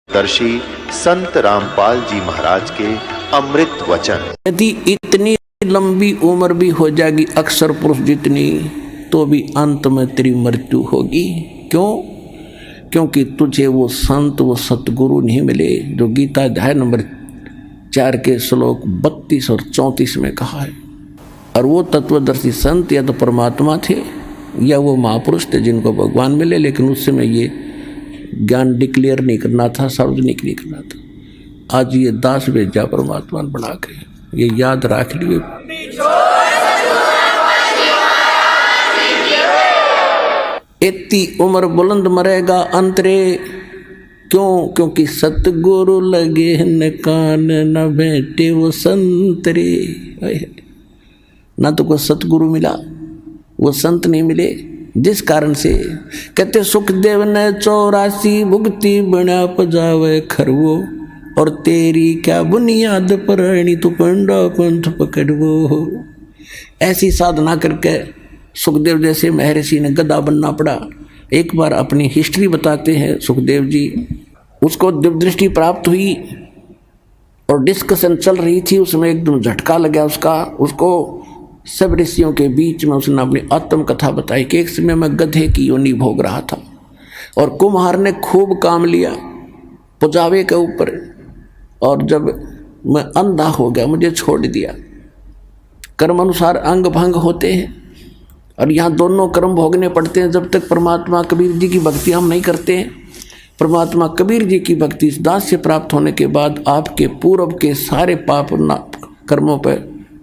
दर्शी संत रामपाल जी महाराज के अमृत वचन। यदि इतनी लंबी उम्र भी हो जाएगी अक्सर पुरुष जितनी, तो भी अंत में तेरी मृत्यु होगी। क्यों? क्योंकि तुझे वो संत, वो सतगुरु नहीं मिले जो गीता अध्याय नंबर 4 के श्लोक 32 और 34 में कहा है। और वो तत्वदर्शी संत या तो परमात्मा थे या वो महापुरुष थे जिनको भगवान मिले, लेकिन उस समय ये ज्ञान डिक्लेयर नहीं करना था, सार्वजनिक नहीं करना था। आज ये दास भेजा परमात्मा बना के, ये याद रख लिए। इतनी उम्र बुलंद मरेगा अंतरे। क्यों? क्योंकि सतगुरु लगे न कान, न बैठे वो संतरे। ना तो कोई सतगुरु मिला, वो संत नहीं मिले, जिस कारण से कहते सुखदेव ने 84 भुगती बना पजावे खरवो, और तेरी क्या बुनियाद पर तू पंडा पंथ पकड़वो। ऐसी साधना करके सुखदेव जैसे महर्षि ने गधा बनना पड़ा। एक बार अपनी हिस्ट्री बताते हैं सुखदेव जी। उसको दिव्य दृष्टि प्राप्त हुई और डिस्कशन चल रही थी, उसमें एकदम झटका लगा उसको सब ऋषियों के बीच में उसने अपनी आत्मकथा बताई कि एक समय मैं गधे की योनि भोग रहा था और कुम्हार ने खूब काम लिया पुजावे के ऊपर, और जब मैं अंधा हो गया मुझे छोड़ दिया। कर्म अनुसार अंग भंग होते हैं और यहाँ दोनों कर्म भोगने पड़ते हैं जब तक परमात्मा कबीर जी की भक्ति हम नहीं करते हैं। परमात्मा कबीर जी की भक्ति इस दास से प्राप्त होने के बाद आपके पूर्व के सारे पाप कर्मों पर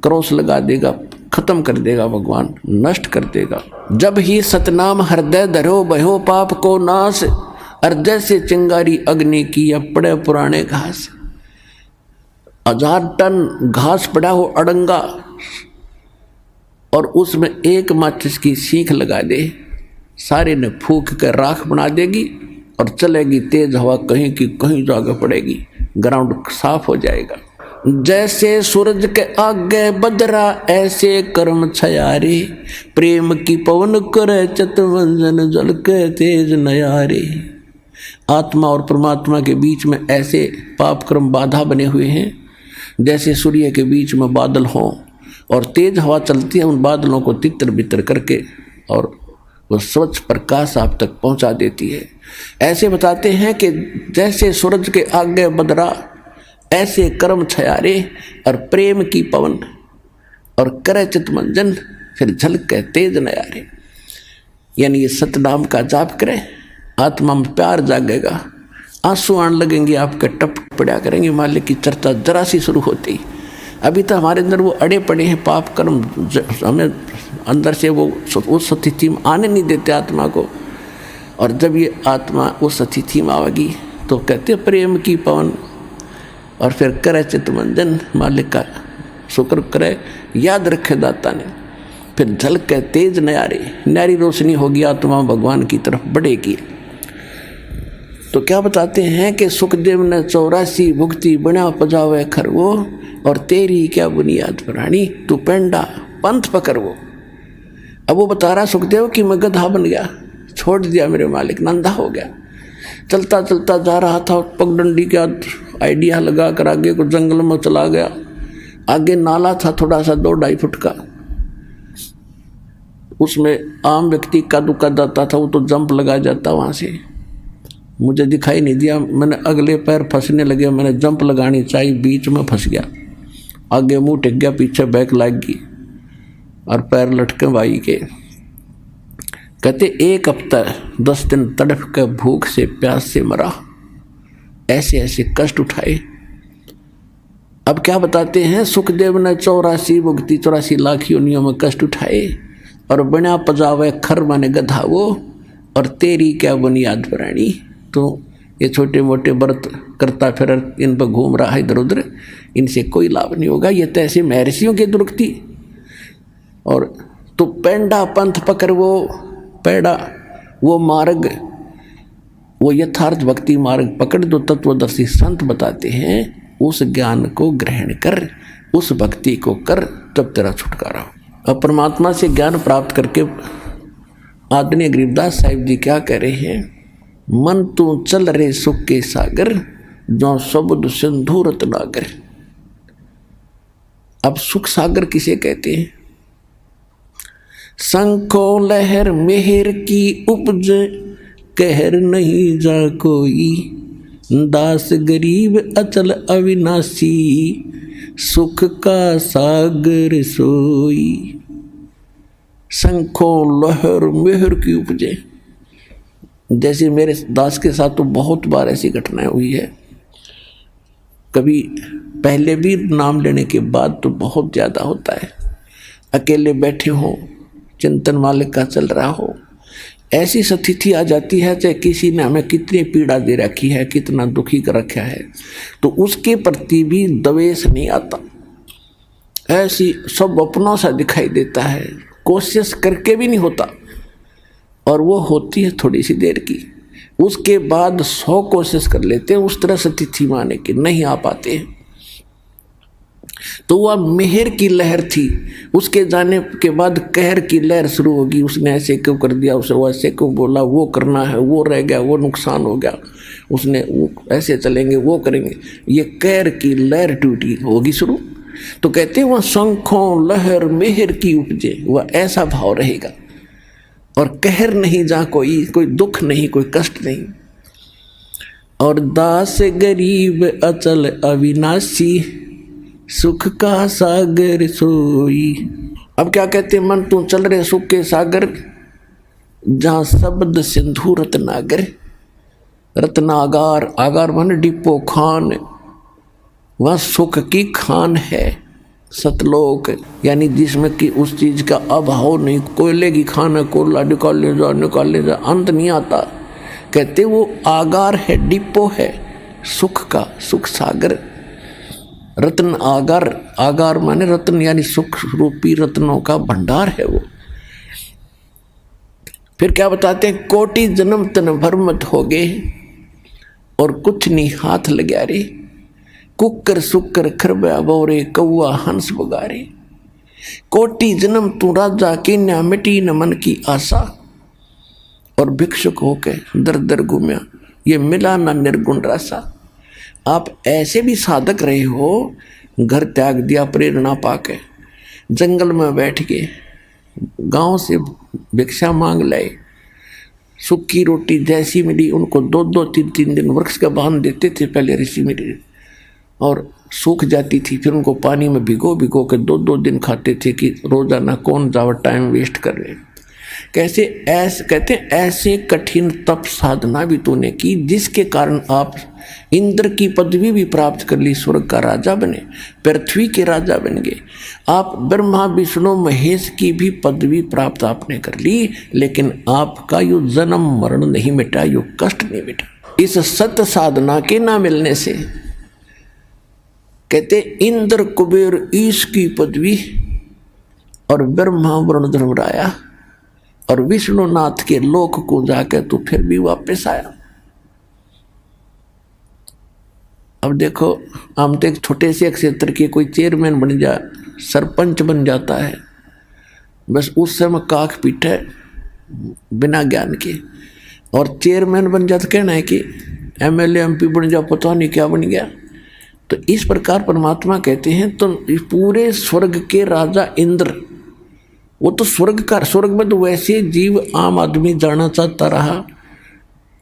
क्रॉस लगा देगा, खत्म कर देगा, भगवान नष्ट कर देगा। जब ही सतनाम हृदय धरो बहो पाप को नाश, हृदय से चिंगारी अग्नि की पड़े पुराने घास। 1000 टन घास पड़ा हो अड़ंगा और उसमें एक माचिस की सीख लगा दे, सारे ने फूंक कर राख बना देगी और चलेगी तेज हवा, कहीं की कहीं जाकर पड़ेगी, ग्राउंड साफ हो जाएगा। जैसे सूरज के आगे बदरा ऐसे कर्म छयारे, प्रेम की पवन करे चितवंजन जल के तेज नयारे। आत्मा और परमात्मा के बीच में ऐसे पाप कर्म बाधा बने हुए हैं जैसे सूर्य के बीच में बादल हों और तेज हवा चलती है उन बादलों को तितर बितर करके, और वो स्वच्छ प्रकाश आप तक पहुंचा देती है। ऐसे बताते हैं कि जैसे सूरज के आगे बदरा ऐसे कर्म छयारे, और प्रेम की पवन और करे चितमंजन फिर झलके तेज नयारे। यानी ये सतनाम का जाप करें, आत्मा में प्यार जागेगा, आंसू आने लगेंगे, आपके टप पड़ा करेंगे। मालिक की चर्चा जरा सी शुरू होती, अभी तो हमारे अंदर वो अड़े पड़े हैं पाप कर्म, हमें अंदर से वो उस स्थिति में आने नहीं देते आत्मा को। और जब ये आत्मा उस स्थिति में आवेगी तो कहते प्रेम की पवन, और फिर करे चितमंजन, मालिक का शुक्र करे, याद रखे दाता ने, फिर झलके तेज नयारी, न्यारी रोशनी होगी, आत्मा भगवान की तरफ बढ़ेगी। तो क्या बताते हैं कि सुखदेव ने 84 भुगती बना पजावे खरवो, और तेरी क्या बुनियाद प्राणी तू पेंडा पंथ पकड़वो। अब वो बता रहा सुखदेव कि मैं गधा बन गया, छोड़ दिया मेरे मालिक, नंदा हो गया, चलता चलता जा रहा था, पगडंडी का आइडिया लगा कर आगे को जंगल में चला गया। आगे नाला था थोड़ा सा 2-2.5 फुट का, उसमें आम व्यक्ति कदू कद आता था, वो तो जंप लगा जाता वहाँ से। मुझे दिखाई नहीं दिया, मैंने अगले पैर फंसने लगे, मैंने जंप लगानी चाहिए, बीच में फंस गया, आगे मुंह टिक गया, पीछे बैक लग गई और पैर लटके भाई के। कहते 1 हफ्ता 10 दिन तड़प के भूख से प्यास से मरा, ऐसे ऐसे कष्ट उठाए। अब क्या बताते हैं सुखदेव ने 84 भुगती 84 लाख योनियों में कष्ट उठाए, और बिना पजावे खर माने गधा वो, और तेरी क्या बुनियाद प्राणी। तो ये छोटे मोटे व्रत करता फिर इन पर घूम रहा है इधर उधर, इनसे कोई लाभ नहीं होगा। ये तो ऐसे महर्षियों की दुर्गति। और तो पेंडा पंथ पकड़, वो पेड़ा वो मार्ग, वो यथार्थ भक्ति मार्ग पकड़ दो। तत्वदर्शी संत बताते हैं उस ज्ञान को ग्रहण कर, उस भक्ति को कर, तब तेरा छुटकारा हो। अब परमात्मा से ज्ञान प्राप्त करके आदरणीय गरीबदास साहिब जी क्या कह रहे हैं, मन तू चल रे सुख के सागर, जो शब्द सिंधु रत्नागर। अब सुख सागर किसे कहते हैं? शंखो लहर मेहर की उपज, कहर नहीं जा कोई, दास गरीब अचल अविनाशी, सुख का सागर सोई। शंखो लहर मेहर की उपजे, जैसे मेरे दास के साथ तो बहुत बार ऐसी घटनाएं हुई है। कभी पहले भी नाम लेने के बाद तो बहुत ज़्यादा होता है। अकेले बैठे हो, चिंतन मालिक का चल रहा हो, ऐसी स्थिति आ जाती है चाहे किसी ने हमें कितनी पीड़ा दे रखी है, कितना दुखी कर रखा है, तो उसके प्रति भी द्वेष नहीं आता। ऐसी सब अपनों सा दिखाई देता है, कोशिश करके भी नहीं होता, और वो होती है थोड़ी सी देर की। उसके बाद 100 कोशिश कर लेते हैं उस तरह स्थिति में आने की, नहीं आ पाते हैं। तो वह मेहर की लहर थी, उसके जाने के बाद कहर की लहर शुरू होगी। उसने ऐसे क्यों कर दिया, उसे वो ऐसे क्यों बोला, वो करना है, वो रह गया, वो नुकसान हो गया, उसने वो ऐसे चलेंगे, वो करेंगे, ये कहर की लहर टूटी होगी शुरू। तो कहते हैं वह शंखों लहर मेहर की उपजे, वह ऐसा भाव रहेगा और कहर नहीं जा कोई दुख नहीं, कोई कष्ट नहीं। और दास गरीब अचल अविनाशी, सुख का सागर सोई। अब क्या कहते हैं? मन तू चल रहे सुख के सागर, जहाँ शब्द सिंधु रत्नागर। रत्नागार, आगार मन डिपो खान, वह सुख की खान है। सतलोक यानी जिसमें कि उस चीज का अभाव नहीं। कोयले की खान है, कोयला निकालने जा अंत नहीं आता। कहते वो आगार है, डिपो है सुख का, सुख सागर। रत्न आगार, आगार माने रत्न यानी सुख रूपी रत्नों का भंडार है वो। फिर क्या बताते हैं? कोटि जन्म तन भर मत हो गए, और कुछ नहीं हाथ लग्या रे। कुकर सुकर खरबा बोरे, कौआ हंस बगारे। कोटि जन्म तू राजा की न मिटी न मन की आशा, और भिक्षुक होके दर दर घूमया, ये मिला ना निर्गुण रासा। आप ऐसे भी साधक रहे हो, घर त्याग दिया प्रेरणा पाके, जंगल में बैठ के गांव से भिक्षा मांग लाए, सूखी रोटी जैसी मिली उनको 2-2 3-3 दिन वृक्ष का बांध देते थे पहले ऋषि मुनि, और सूख जाती थी, फिर उनको पानी में भिगो भिगो के 2-2 दिन खाते थे कि रोजाना कौन जावा टाइम वेस्ट कर रहे। कैसे ऐसे कहते हैं, ऐसे कठिन तप साधना भी तूने की जिसके कारण आप इंद्र की पदवी भी प्राप्त कर ली, स्वर्ग का राजा बने, पृथ्वी के राजा बन गए। आप ब्रह्मा विष्णु महेश की भी पदवी प्राप्त आपने कर ली, लेकिन आपका यो जन्म मरण नहीं मिटा, यो कष्ट नहीं मिटा इस सत्य साधना के ना मिलने से। कहते इंद्र कुबेर ईश की पदवी, और ब्रह्मा वरुण धर्मराया और विष्णुनाथ के लोक को जाकर तो फिर भी वापस आया। अब देखो, हम तो एक छोटे से क्षेत्र के कोई चेयरमैन बन जाए, सरपंच बन जाता है, बस उस समय काख पीटे बिना ज्ञान के, और चेयरमैन बन जाता कहना है कि एमएलए एमपी बन जाओ, पता नहीं क्या बन गया। तो इस प्रकार परमात्मा कहते हैं तो पूरे स्वर्ग के राजा इंद्र, वो तो स्वर्ग में तो वैसे जीव आम आदमी जाना चाहता रहा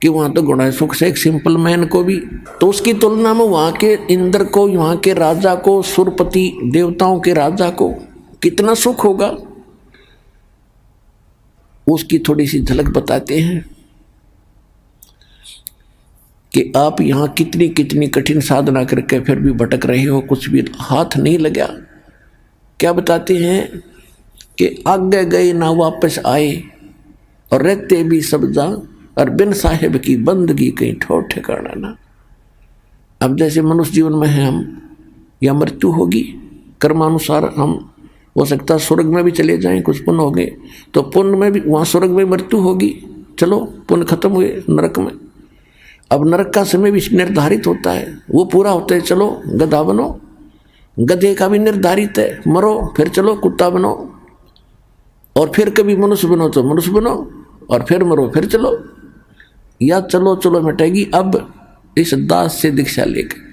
कि वहाँ तो गुणा सुख से एक सिंपल मैन को भी, तो उसकी तुलना में वहाँ के इंद्र को, वहाँ के राजा को, सुरपति देवताओं के राजा को कितना सुख होगा, उसकी थोड़ी सी झलक बताते हैं कि आप यहाँ कितनी कितनी कठिन साधना करके फिर भी भटक रहे हो, कुछ भी हाथ नहीं लगा। क्या बताते हैं कि आगे गए ना वापस आए, और रहते भी सब जा, और बिन साहेब की बंदगी कहीं ठोर ठिकाना ना। अब जैसे मनुष्य जीवन में है हम, या मृत्यु होगी, कर्मानुसार हम हो सकता है स्वर्ग में भी चले जाएं, कुछ पुण्य हो गए तो पुण्य में भी, वहाँ स्वर्ग में मृत्यु होगी, चलो पुण्य खत्म हुए, नरक में। अब नरक का समय भी निर्धारित होता है, वो पूरा होता है, चलो गधा बनो, गधे का भी निर्धारित है, मरो फिर चलो कुत्ता बनो, और फिर कभी मनुष्य बनो तो मनुष्य बनो, और फिर मरो फिर चलो। या चलो चलो मिटेगी अब इस दास से दीक्षा लेकर।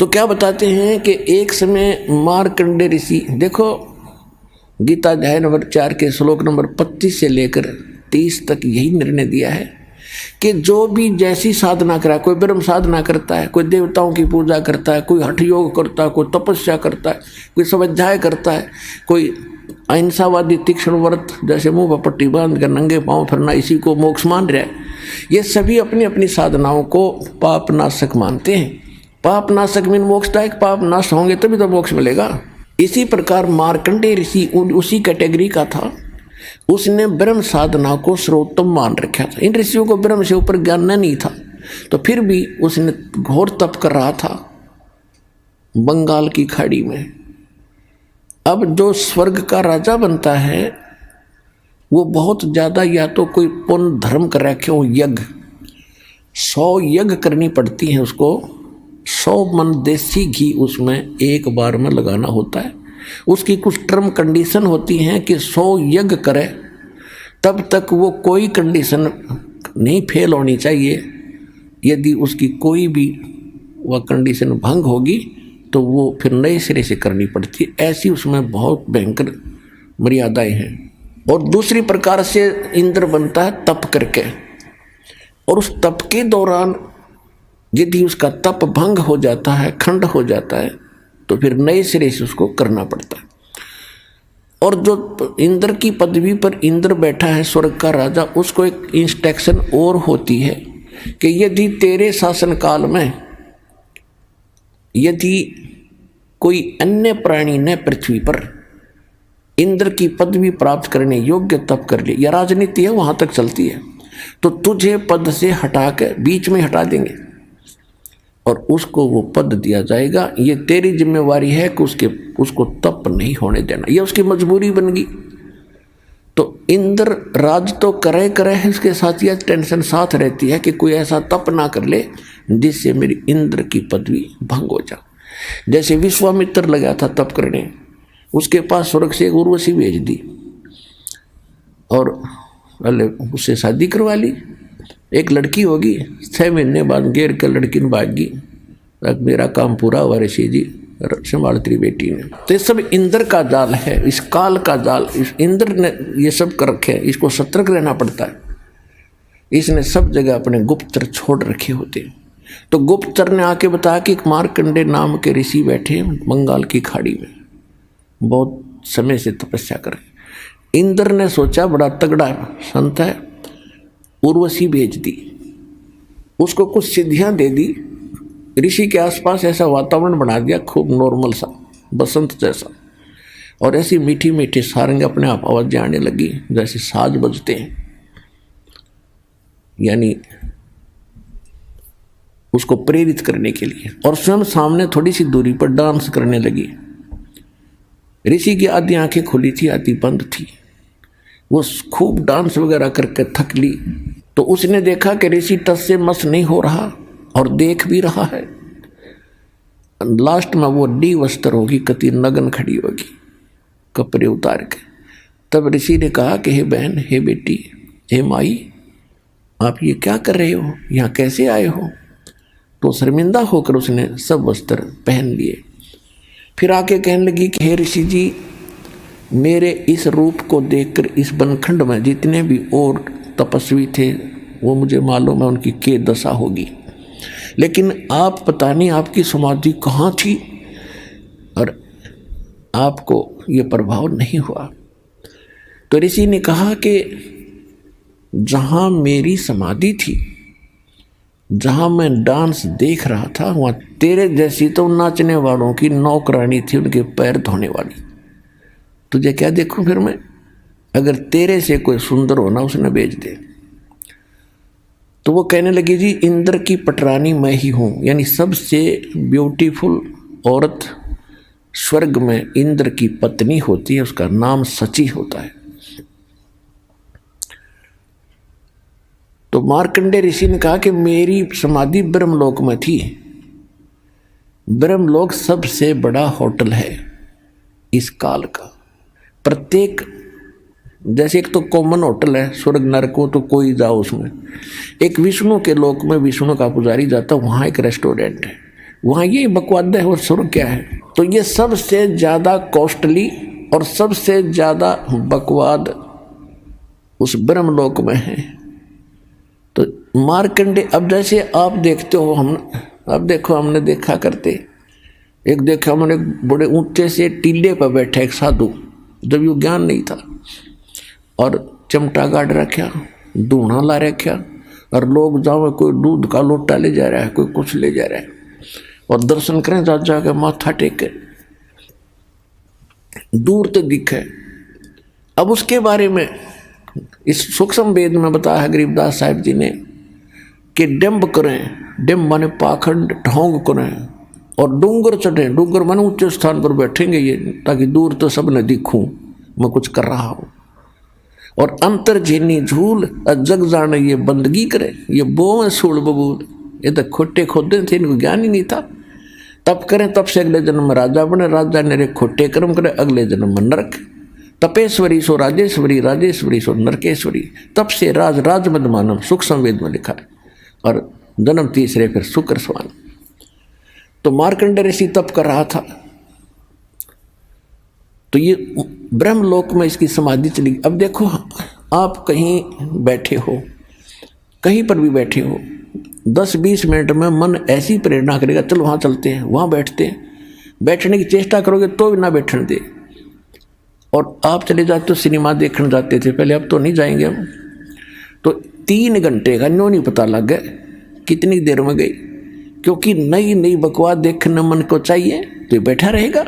तो क्या बताते हैं कि एक समय मार्कंडेय ऋषि, देखो गीता अध्याय नंबर 4 के श्लोक नंबर 25 से लेकर 30 तक यही निर्णय दिया है कि जो भी जैसी साधना करा, कोई ब्रह्म साधना करता है, कोई देवताओं की पूजा करता है, कोई हठ योग करता है, कोई तपस्या करता है, कोई स्वाध्याय करता है, कोई अहिंसावादी तीक्ष्ण व्रत जैसे मुंह पर पट्टी बांध कर नंगे पांव फिरना, इसी को मोक्ष मान रहा है। ये सभी अपनी अपनी साधनाओं को पाप नाशक मानते हैं। पाप नाशक मीन मोक्षदायक, पाप नाश होंगे तभी तो मोक्ष मिलेगा। इसी प्रकार मार्कंडेय ऋषि उसी कैटेगरी का था। उसने ब्रह्म साधना को सर्वोत्तम मान रखा था। इन ऋषियों को ब्रह्म से ऊपर ज्ञान नहीं था, तो फिर भी उसने घोर तप कर रहा था बंगाल की खाड़ी में। अब जो स्वर्ग का राजा बनता है वो बहुत ज़्यादा या तो कोई पुण्य धर्म कर रखे हो, यज्ञ 100 यज्ञ करनी पड़ती है उसको, 100 मन देसी घी उसमें एक बार में लगाना होता है। उसकी कुछ टर्म कंडीशन होती हैं कि 100 यज्ञ करे तब तक वो कोई कंडीशन नहीं फेल होनी चाहिए। यदि उसकी कोई भी वह कंडीशन भंग होगी तो वो फिर नए सिरे से करनी पड़ती है। ऐसी उसमें बहुत भयंकर मर्यादाएं हैं। और दूसरी प्रकार से इंद्र बनता है तप करके, और उस तप के दौरान यदि उसका तप भंग हो जाता है, खंड हो जाता है, तो फिर नए सिरे से उसको करना पड़ता है। और जो इंद्र की पदवी पर इंद्र बैठा है, स्वर्ग का राजा, उसको एक इंस्ट्रक्शन और होती है कि यदि तेरे शासन काल में यदि कोई अन्य प्राणी ने पृथ्वी पर इंद्र की पदवी प्राप्त करने योग्य तप कर ले, या राजनीति है वहां तक चलती है, तो तुझे पद से हटा के बीच में हटा देंगे और उसको वो पद दिया जाएगा। ये तेरी जिम्मेवारी है कि उसको तप नहीं होने देना, ये उसकी मजबूरी बन गई। तो इंद्र राज तो करे है, इसके साथ यह टेंशन साथ रहती है कि कोई ऐसा तप ना कर ले जिससे मेरी इंद्र की पदवी भंग हो जाए। जैसे विश्वामित्र लगा था तप करने, उसके पास स्वर्ग से एक उर्वशी भेज दी और पहले उससे शादी करवा ली। एक लड़की होगी, 6 महीने बाद घेर कर लड़की ने भागी, मेरा काम पूरा हुआ ऋषि जी, संभाल तेरी बेटी ने। तो ये सब इंद्र का जाल है, इस काल का जाल, इस इंद्र ने ये सब कर रखे हैं। इसको सतर्क रहना पड़ता है। इसने सब जगह अपने गुप्तचर छोड़ रखे होते हैं। तो गुप्तचर ने आके बताया कि एक मार्कंडेय नाम के ऋषि बैठे हैं बंगाल की खाड़ी में, बहुत समय से तपस्या कर रहे। इंद्र ने सोचा बड़ा तगड़ा संत है, उर्वशी भेज दी, उसको कुछ सिद्धियां दे दी, ऋषि के आसपास ऐसा वातावरण बना दिया खूब नॉर्मल सा, बसंत जैसा, और ऐसी मीठी मीठी सारंग अपने आप आवाज़ें आने लगी जैसे साज बजते हैं, यानी उसको प्रेरित करने के लिए। और स्वयं सामने थोड़ी सी दूरी पर डांस करने लगी। ऋषि की आधी आंखें खुली थी, आधी बंद थी। वो खूब डांस वगैरह करके थक ली, तो उसने देखा कि ऋषि टस से मस नहीं हो रहा और देख भी रहा है। लास्ट में वो डी वस्त्र होगी, कति नगन खड़ी होगी कपड़े उतार के। तब ऋषि ने कहा कि हे बहन, हे बेटी, हे माई, आप ये क्या कर रहे हो, यहाँ कैसे आए हो? तो शर्मिंदा होकर उसने सब वस्त्र पहन लिए। फिर आके कहने लगी कि हे ऋषि जी, मेरे इस रूप को देखकर इस बनखंड में जितने भी और तपस्वी थे वो मुझे मालूम है उनकी क्या दशा होगी, लेकिन आप पता नहीं आपकी समाधि कहाँ थी और आपको ये प्रभाव नहीं हुआ। तो ऋषि ने कहा कि जहाँ मेरी समाधि थी, जहाँ मैं डांस देख रहा था, वहाँ तेरे जैसी तो नाचने वालों की नौकरानी थी, उनके पैर धोने वाली। तुझे क्या देखूं फिर मैं? अगर तेरे से कोई सुंदर हो ना उसने भेज दे। तो वो कहने लगी जी, इंद्र की पटरानी मैं ही हूँ, यानी सबसे ब्यूटीफुल औरत स्वर्ग में इंद्र की पत्नी होती है, उसका नाम सची होता है। तो मार्कंडेय ऋषि ने कहा कि मेरी समाधि ब्रह्मलोक में थी। ब्रह्मलोक सबसे बड़ा होटल है इस काल का। प्रत्येक, जैसे एक तो कॉमन होटल है स्वर्ग नरक को तो कोई जाओ उसमें, एक विष्णु के लोक में विष्णु का पुजारी जाता, वहाँ एक रेस्टोरेंट है, वहाँ ये बकवाद है और स्वर्ग क्या है। तो ये सबसे ज़्यादा कॉस्टली और सबसे ज़्यादा बकवाद उस ब्रह्मलोक में है। तो मार्कंडे, अब जैसे आप देखते हो, अब देखो हमने देखा करते, एक देखा हमने बड़े ऊंचे से टीले पर बैठा एक साधु, जब ये ज्ञान नहीं था, और चमटा गाड़ रखा, धूना ला रखा, और लोग जाओ कोई दूध का लोटा ले जा रहा है, कोई कुछ ले जा रहा है, और दर्शन करें जा जाके माथा टेके, दूर तक दिखे। अब उसके बारे में इस सूक्ष्म वेद में बताया गरीबदास साहिब जी ने कि डिम्ब करें, डिम्ब माने पाखंड ढोंग करें, और डूंगर चढ़ें, डूंगर माने ऊंचे स्थान पर बैठेंगे ये, ताकि दूर तो सब न दिखूं मैं कुछ कर रहा हूं, और अंतर झीनी झूल जग जाने ये बंदगी करे, ये बोवें सूल बबूल, ये तो खोटे खोदे थे, इनको ज्ञान ही नहीं था। तप करें, तप से अगले जन्म में राजा बने, राजा ने खोटे कर्म करे, अगले जन्म में नरक। तपेश्वरी सो राजेश्वरी, राजेश्वरी सो नरकेश्वरी, तप से राज राज मद मानव, सूक्ष्म वेद में लिखा है। और जन्म तीसरे फिर शुक्र स्वान। तो मार्कंडेय ऋषि तप कर रहा था, तो ये ब्रह्मलोक में इसकी समाधि चली। अब देखो आप कहीं बैठे हो, कहीं पर भी बैठे हो, 10-20 मिनट में मन ऐसी प्रेरणा करेगा, चलो वहाँ चलते हैं, वहाँ बैठते हैं, बैठने की चेष्टा करोगे तो भी ना बैठने दे। और आप चले जाते हो, सिनेमा देखने जाते थे पहले, अब तो नहीं जाएंगे हम, तो 3 घंटे का न्यों नहीं पता लग गया कितनी देर में गई, क्योंकि नई नई बकवास देखने मन को चाहिए, तो ये बैठा रहेगा।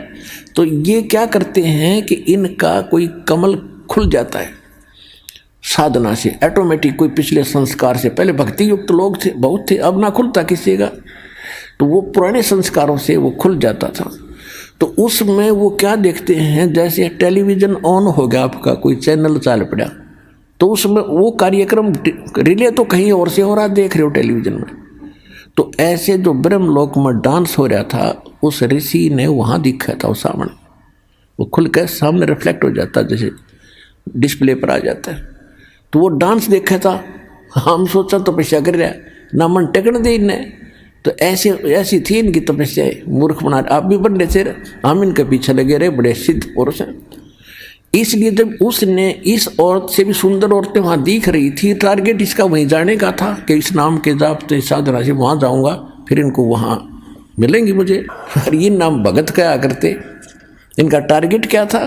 तो ये क्या करते हैं कि इनका कोई कमल खुल जाता है साधना से, ऑटोमेटिक, कोई पिछले संस्कार से। पहले भक्ति युक्त लोग थे, बहुत थे, अब ना खुलता किसी का, तो वो पुराने संस्कारों से वो खुल जाता था। तो उसमें वो क्या देखते हैं, जैसे टेलीविज़न ऑन हो गया आपका, कोई चैनल चाल पड़ा, तो उसमें वो कार्यक्रम रिले तो कहीं और से हो रहा, देख रहे हो टेलीविज़न में। तो ऐसे जो ब्रह्मलोक में डांस हो रहा था, उस ऋषि ने वहाँ दिखा था, वो सामने, वो खुल कर सामने रिफ्लेक्ट हो जाता, जैसे डिस्प्ले पर आ जाता है। तो वो डांस देखा था, हम सोचा तपस्या कर रहा है, ना मन टेकन दे इन्हें। तो ऐसी थी इनकी तपस्या, मूर्ख बना, आप भी बन रहे थे, हम इनके पीछे लगे रहे, बड़े सिद्ध पुरुष हैं। इसलिए जब उसने इस औरत से भी सुंदर औरतें वहाँ दिख रही थी, टारगेट इसका वहीं जाने का था कि इस नाम के जाप से साधना से वहाँ जाऊँगा, फिर इनको वहाँ मिलेंगी मुझे। और ये नाम भगत क्या करते, इनका टारगेट क्या था।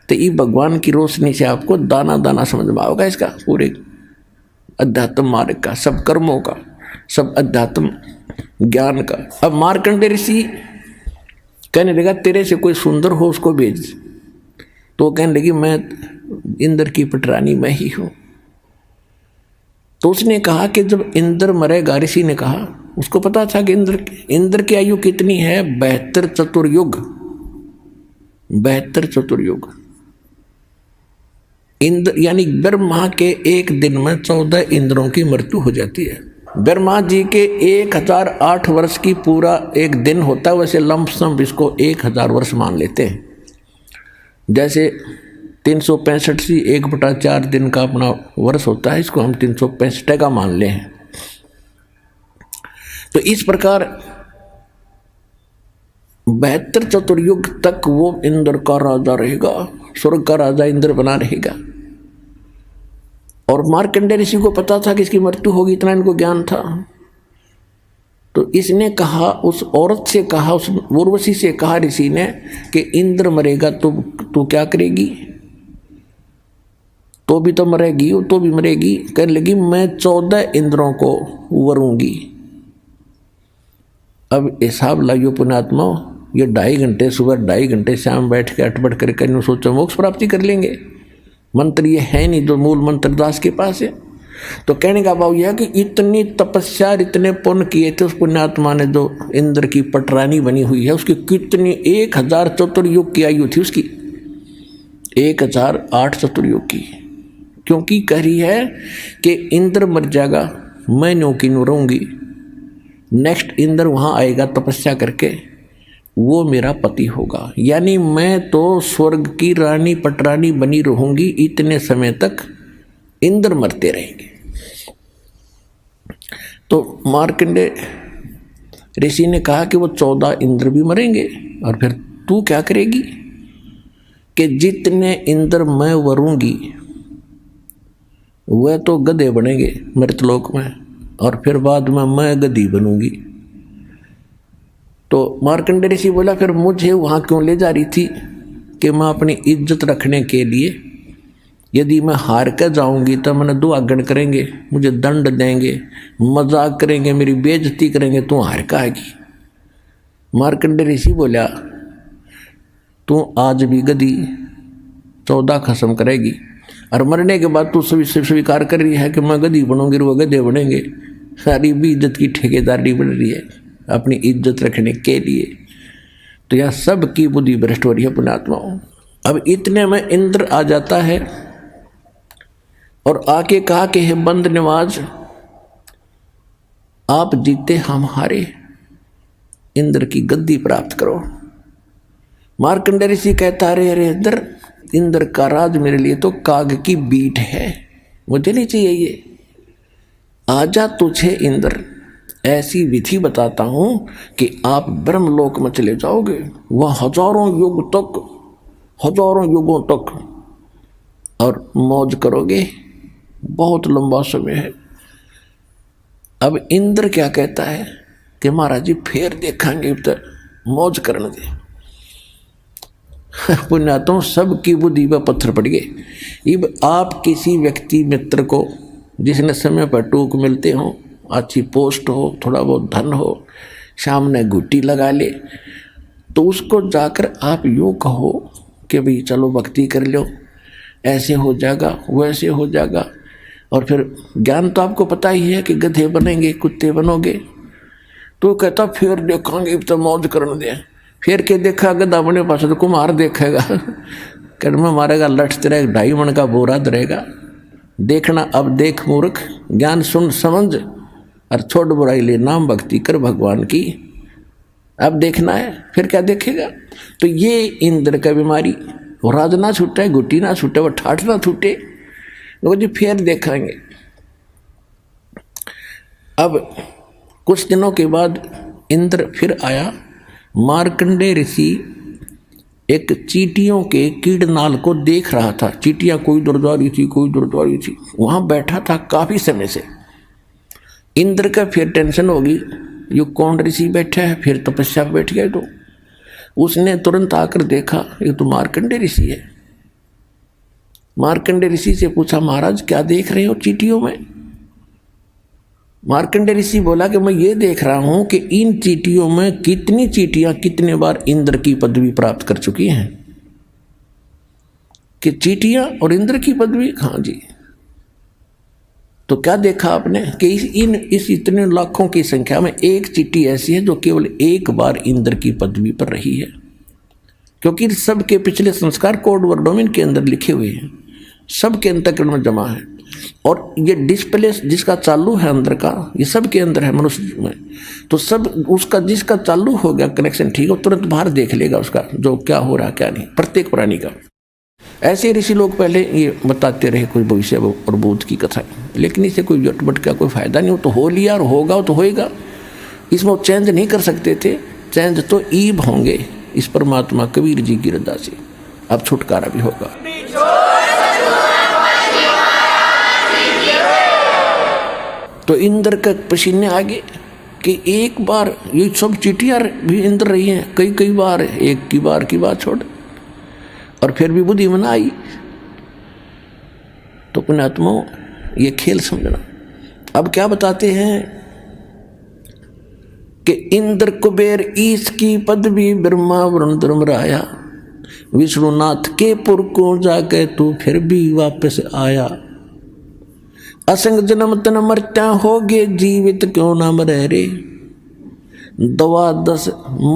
तो ये भगवान की रोशनी से आपको दाना दाना समझ में आओगा इसका, पूरे अध्यात्म मार्ग का, सब कर्मों का, सब अध्यात्म ज्ञान का। अब मार्कंडेय ऋषि कहने लगा तेरे से कोई सुंदर हो उसको भेज। तो कहने लगी मैं इंद्र की पटरानी मैं ही हूँ। तो उसने कहा कि जब इंद्र मरेगा, ऋषि ने कहा, उसको पता था कि इंद्र की आयु कितनी है, 72 चतुर्युग, 72 चतुर्युग। इंद्र यानी ब्रह्मा के एक दिन में 14 इंद्रों की मृत्यु हो जाती है। ब्रह्मा जी के 1008 वर्ष की पूरा एक दिन होता है, वैसे लमसम इसको 1000 वर्ष मान लेते हैं। जैसे 365 से 1/4 दिन का अपना वर्ष होता है, इसको हम 365 का मान ले हैं। तो इस प्रकार 72 चतुर्युग तक वो इंद्र का राजा रहेगा, स्वर्ग का राजा इंद्र बना रहेगा। और मार्कंडेय ऋषि को पता था कि इसकी मृत्यु होगी, इतना इनको ज्ञान था। तो इसने कहा, उस औरत से कहा, उस उर्वशी से कहा ऋषि ने कि इंद्र मरेगा तो तू क्या करेगी, तो भी तो मरेगी, तो भी मरेगी। कहने लगी मैं 14 इंद्रों को वरूंगी। अब हिसाब लाइयो पुण्यात्मा, ये 2.5 घंटे सुबह 2.5 घंटे शाम बैठ के अटपट करके सोचो मोक्ष प्राप्ति कर लेंगे। मंत्र ये है नहीं जो मूल मंत्र दास के पास है। तो कहने का भाव यह कि इतनी तपस्या, इतने पुण्य किए थे उस पुण्यात्मा ने, जो इंद्र की पटरानी बनी हुई है, उसकी कितनी 1000 चतुर्युग की आयु थी उसकी, 1008 चतुर्युग की। क्योंकि कह रही है कि इंद्र मर जाएगा, मैं न्यों की न्यों रहूँगी, नेक्स्ट इंद्र वहाँ आएगा तपस्या करके, वो मेरा पति होगा। यानी मैं तो स्वर्ग की रानी पटरानी बनी रहूंगी इतने समय तक, इंद्र मरते रहेंगे। तो मार्कंडेय ऋषि ने कहा कि वो 14 इंद्र भी मरेंगे, और फिर तू क्या करेगी कि जितने इंद्र मैं वरूंगी वह तो गधे बनेंगे मृतलोक में, और फिर बाद में मैं गधी बनूंगी। तो मार्कंडेय ऋषि बोला फिर मुझे वहाँ क्यों ले जा रही थी कि मैं अपनी इज्जत रखने के लिए, यदि मैं हार कर जाऊंगी तो मैंने दुआगन करेंगे, मुझे दंड देंगे, मजाक करेंगे, मेरी बेइज्जती करेंगे, तू हार का आएगी। मार्कंडेय ऋषि बोला तू आज भी गधी 14 खत्म करेगी, और मरने के बाद तू स्वीकार कर रही है कि मैं गधी बनूंगी, वो गधे बनेंगे। सारी भी इज्जत की ठेकेदारी बन रही है अपनी इज्जत रखने के लिए। तो यह सब की बुद्धि भ्रष्ट हो रही है पुण्यात्माओं। अब इतने में इंद्र आ जाता है और आके कहा कि हे बंद निवाज, आप जीते हम हारे, इंद्र की गद्दी प्राप्त करो। मार्कंडेय ऋषि कहता अरे इंद्र का राज मेरे लिए तो काग की बीट है, मुझे नहीं चाहिए ये। आजा तुझे इंद्र ऐसी विधि बताता हूं कि आप ब्रह्मलोक में चले जाओगे, वह हजारों युगों तक और मौज करोगे, बहुत लंबा समय है। अब इंद्र क्या कहता है कि महाराज जी फिर देखेंगे, तो मौज करने दे। पुण्यात्माओं सबकी बुद्धि पर पत्थर पड़ गए। अब आप किसी व्यक्ति मित्र को जिसने समय पर टूक मिलते हो, अच्छी पोस्ट हो, थोड़ा बहुत धन हो, सामने गुट्टी लगा ले, तो उसको जाकर आप यूँ कहो कि भाई चलो भक्ति कर लो, ऐसे हो जाएगा वैसे हो जाएगा, और फिर ज्ञान तो आपको पता ही है कि गधे बनेंगे कुत्ते बनोगे। तो कहता फिर देखेंगे तो मौज करने दे। फिर के देखा गधा बने पास तो कुम्हार देखेगा, कर्म मारेगा, लठ तेरा 2.5 मन का बोरा धरेगा। देखना अब देख मूर्ख, ज्ञान सुन समझ और छोड़ बुराई ले, नाम भक्ति कर भगवान की। अब देखना है, फिर क्या देखेगा। तो ये इंद्र का बीमारी, वो राज ना छूटे, गुट्टी ना छूटे, वो ठाठ ना छूटे, लोग जी फिर देखेंगे। अब कुछ दिनों के बाद इंद्र फिर आया। मार्कंडेय ऋषि एक चींटियों के कीड़नाल को देख रहा था। चींटियां कोई दूर जा रही थी, कोई दूर जा रही थी, वहां बैठा था काफी समय से। इंद्र का फिर टेंशन होगी, ये कौन ऋषि बैठा है, फिर तपस्या पर बैठ गया। तो उसने तुरंत आकर देखा ये तो मार्कंडेय ऋषि है। मार्कंडेय ऋषि से पूछा महाराज क्या देख रहे हो चींटियों में। मार्कंडेय ऋषि बोला कि मैं ये देख रहा हूं कि इन चींटियों में कितनी चींटियां कितने बार इंद्र की पदवी प्राप्त कर चुकी हैं। कि चींटियां और इंद्र की पदवी, हाँ जी। तो क्या देखा आपने कि इस इतने लाखों की संख्या में एक चींटी ऐसी है जो केवल एक बार इंद्र की पदवी पर रही है। क्योंकि सबके पिछले संस्कार कोड और डोमेन के अंदर लिखे हुए हैं, सबके अंतःकरण में जमा है। और ये डिस्प्ले जिसका चालू है अंदर का, ये सब के अंदर है मनुष्य में। तो सब उसका जिसका चालू हो गया कनेक्शन ठीक है, तुरंत बाहर देख लेगा उसका जो क्या हो रहा क्या नहीं, प्रत्येक प्राणी का। ऐसे ऋषि लोग पहले ये बताते रहे कोई भविष्य और भूत की कथा, लेकिन इसे कोई जटबट का कोई फायदा नहीं हो। तो हो लिया और होगा तो होएगा, इसमें वो चेंज नहीं कर सकते थे। चेंज तो ईब होंगे इस परमात्मा कबीर जी की रजा से। अब छुटकारा भी होगा। तो इंद्र का पसीने आगे कि एक बार ये सब चींटियां भी इंद्र रही हैं, कई बार, एक की बात छोड़, और फिर भी बुद्धि में आई। तो पुण्यात्माओं ये खेल समझना। अब क्या बताते हैं कि इंद्र कुबेर ईश की पदवी ब्रह्मा वरुण धर्मराया, विष्णुनाथ के पुर को जाके तू फिर भी वापस आया। असंग जन्म तन मरत्या होगे, जीवित क्यों ना मरे रे। 12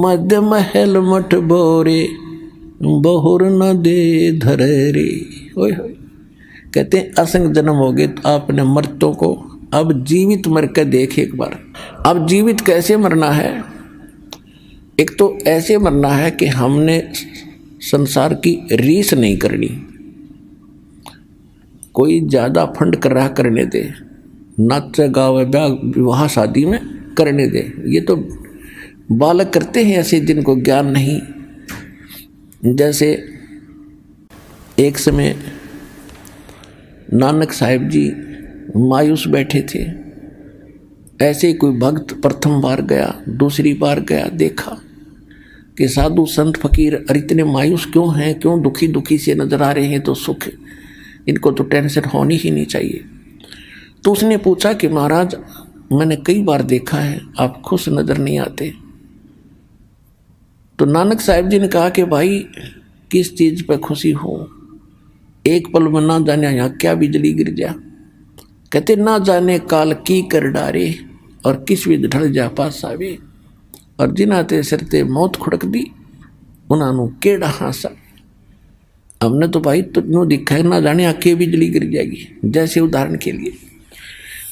मध्य महल मठ बोरे, बहुर न दे धरे रे। ओए होए, कहते हैं असंग जन्म हो गए तो आपने मर्तों को अब जीवित मर कर देख एक बार। अब जीवित कैसे मरना है। एक तो ऐसे मरना है कि हमने संसार की रीस नहीं करनी, कोई ज़्यादा फंड कर रहा करने दे, नाच गावे ब्याह विवाह शादी में करने दे। ये तो बालक करते हैं ऐसे जिनको ज्ञान नहीं। जैसे एक समय नानक साहिब जी मायूस बैठे थे, ऐसे ही कोई भक्त प्रथम बार गया, दूसरी बार गया, देखा कि साधु संत फकीर अरे इतने मायूस क्यों हैं, क्यों दुखी दुखी से नजर आ रहे हैं, तो सुख, इनको तो टेंशन होनी ही नहीं चाहिए। तो उसने पूछा कि महाराज मैंने कई बार देखा है आप खुश नजर नहीं आते। तो नानक साहिब जी ने कहा कि भाई किस चीज़ पर खुशी हो, एक पल में ना जाने यहाँ क्या बिजली गिर जा। कहते ना जाने काल की कर डारे और किस विध ढल जा पास आवे, और जिन्हां ते सिर ते मौत खुड़क दी उन्होंने केड़ा हासा। हमने तो भाई तुझे दिखा है ना जाने आके बिजली गिर जाएगी। जैसे उदाहरण के लिए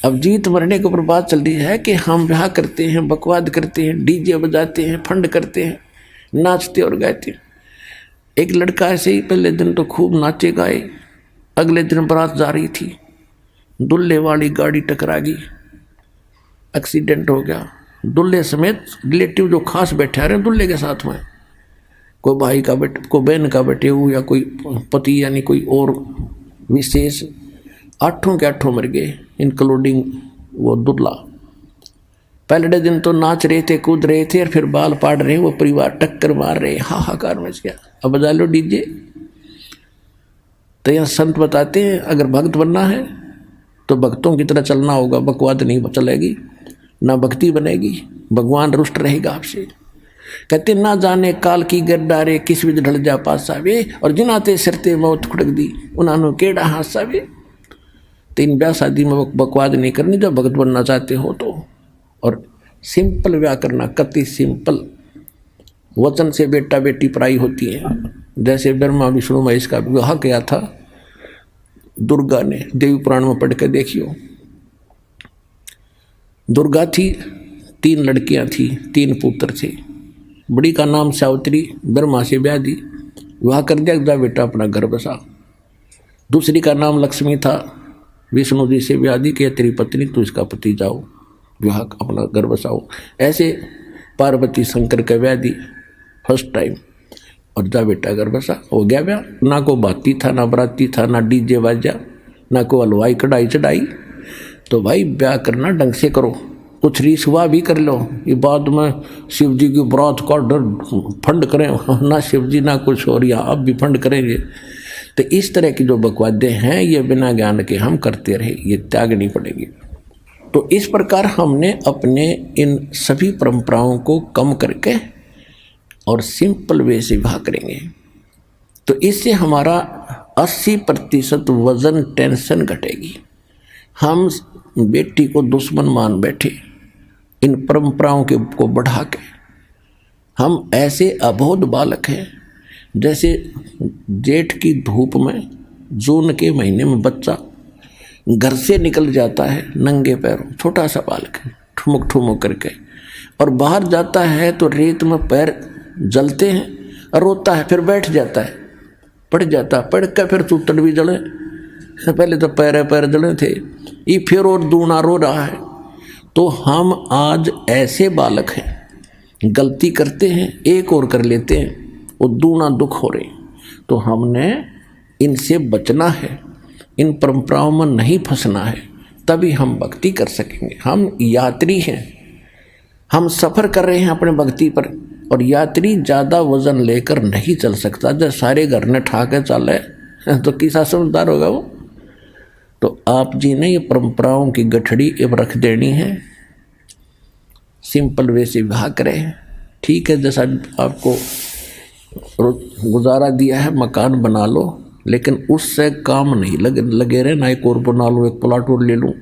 अब जीत मरने के ऊपर बात चल रही है कि हम ब्याह करते हैं, बकवाद करते हैं, डीजे बजाते हैं, फंड करते हैं, नाचते और गाते हैं। एक लड़का ऐसे ही पहले दिन तो खूब नाचे गाए, अगले दिन बारात जा रही थी, दुल्हे वाली गाड़ी टकरा गई, एक्सीडेंट हो गया। दुल्हे समेत रिलेटिव जो खास बैठे आ रहे हैं दुल्हे के साथ में, कोई भाई का बेटे, कोई बहन का बेटे हो, या कोई पति यानी कोई और विशेष, 8 के 8 मर गए इंक्लूडिंग वो दुल्हा। पहले दिन तो नाच रहे थे, कूद रहे थे, और फिर बाल पाड़ रहे, वो परिवार टक्कर मार रहे, हाहाकार मच गया। अब बजा लो डीजे। तो यहाँ संत बताते हैं अगर भक्त बनना है तो भक्तों की तरह चलना होगा, बकवाद नहीं चलेगी, ना भक्ति बनेगी, भगवान रुष्ट रहेगा आपसे। कहते ना जाने काल की गर्दारे किस विध ढल जा पास आवे, और जिनाते सिरते मौत खुड़क दी उन्होंने केड़ा हास आवे। तो इन ब्याह शादी में बकवाद नहीं करनी जब भगत बनना चाहते हो तो। और सिंपल ब्याह करना, कति सिंपल। वचन से बेटा बेटी पराई होती है। जैसे ब्रह्मा विष्णु महेश का विवाह किया था दुर्गा ने, देवी पुराण में पढ़ के देखियो। दुर्गा थी, 3 लड़कियां थी, 3 पुत्र थे। बड़ी का नाम सावित्री, ब्रह्मा से ब्याह दी, विवाह कर दिया, जा बेटा अपना घर बसा। दूसरी का नाम लक्ष्मी था, विष्णु जी से ब्याह दी कि तेरी पत्नी तू इसका पति जाओ, विवाह अपना घर बसाओ। ऐसे पार्वती शंकर का ब्याह दी फर्स्ट टाइम, और जा बेटा घर बसा। हो गया ब्याह। ना को बाती था, ना बराती था, ना डीजे बाजा, ना को हलवाई कढ़ाई चढ़ाई। तो भाई ब्याह करना ढंग से करो, कुछ रीसवा भी कर लो। ये बाद में शिव जी की बरात का डर फंड करें ना शिव जी ना कुछ और, या अब भी फंड करेंगे। तो इस तरह की जो बकवादे हैं ये बिना ज्ञान के हम करते रहे, ये त्यागनी पड़ेगी। तो इस प्रकार हमने अपने इन सभी परंपराओं को कम करके और सिंपल वे से विवाह करेंगे। तो इससे हमारा 80% वजन टेंशन घटेगी। हम बेटी को दुश्मन मान बैठे इन परंपराओं के को बढ़ा के। हम ऐसे अबोध बालक हैं, जैसे जेठ की धूप में जून के महीने में बच्चा घर से निकल जाता है नंगे पैरों, छोटा सा बालक है, ठुमुक ठुमुक करके, और बाहर जाता है तो रेत में पैर जलते हैं और रोता है, फिर बैठ जाता है, पड़ जाता, पड़ कर फिर चूतड़ भी जले। पहले तो पैर जले थे, ये फिर और दूना रो रहा है। तो हम आज ऐसे बालक हैं, गलती करते हैं एक और कर लेते हैं, वो दूना दुख हो रहे। तो हमने इनसे बचना है, इन परंपराओं में नहीं फंसना है, तभी हम भक्ति कर सकेंगे। हम यात्री हैं, हम सफ़र कर रहे हैं अपने भक्ति पर, और यात्री ज़्यादा वजन लेकर नहीं चल सकता। जब सारे घर ने ठा के चले तो किसा समझदार होगा वो। तो आप जी ने ये परंपराओं की गठड़ी अब रख देनी है, सिंपल वे से विवाह करें। ठीक है, जैसा आपको गुजारा दिया है मकान बना लो, लेकिन उससे काम नहीं लगे रहे ना एक और बना लो, एक प्लाट और ले लूँ,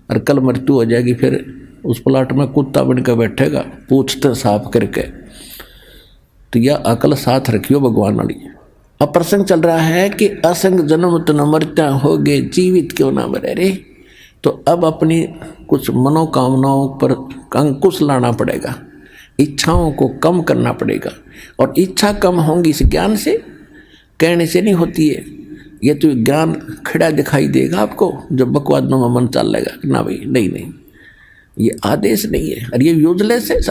और कल मृत्यु हो जाएगी, फिर उस प्लाट में कुत्ता बन कर बैठेगा पूछते साफ करके। तो यह अकल साथ रखियो भगवान वाली। अब प्रसंग चल रहा है कि असंग जन्म तो न मरता हो गए, जीवित क्यों ना मरे रे। तो अब अपनी कुछ मनोकामनाओं पर अंकुश लाना पड़ेगा। इच्छाओं को कम करना पड़ेगा। और इच्छा कम होंगी इस ज्ञान से, कहने से नहीं होती है। ये तो ज्ञान खड़ा दिखाई देगा आपको जब बकवादों में मन चल लेगा कि ना भाई नहीं नहीं, ये आदेश नहीं है और ये यूजलेस है।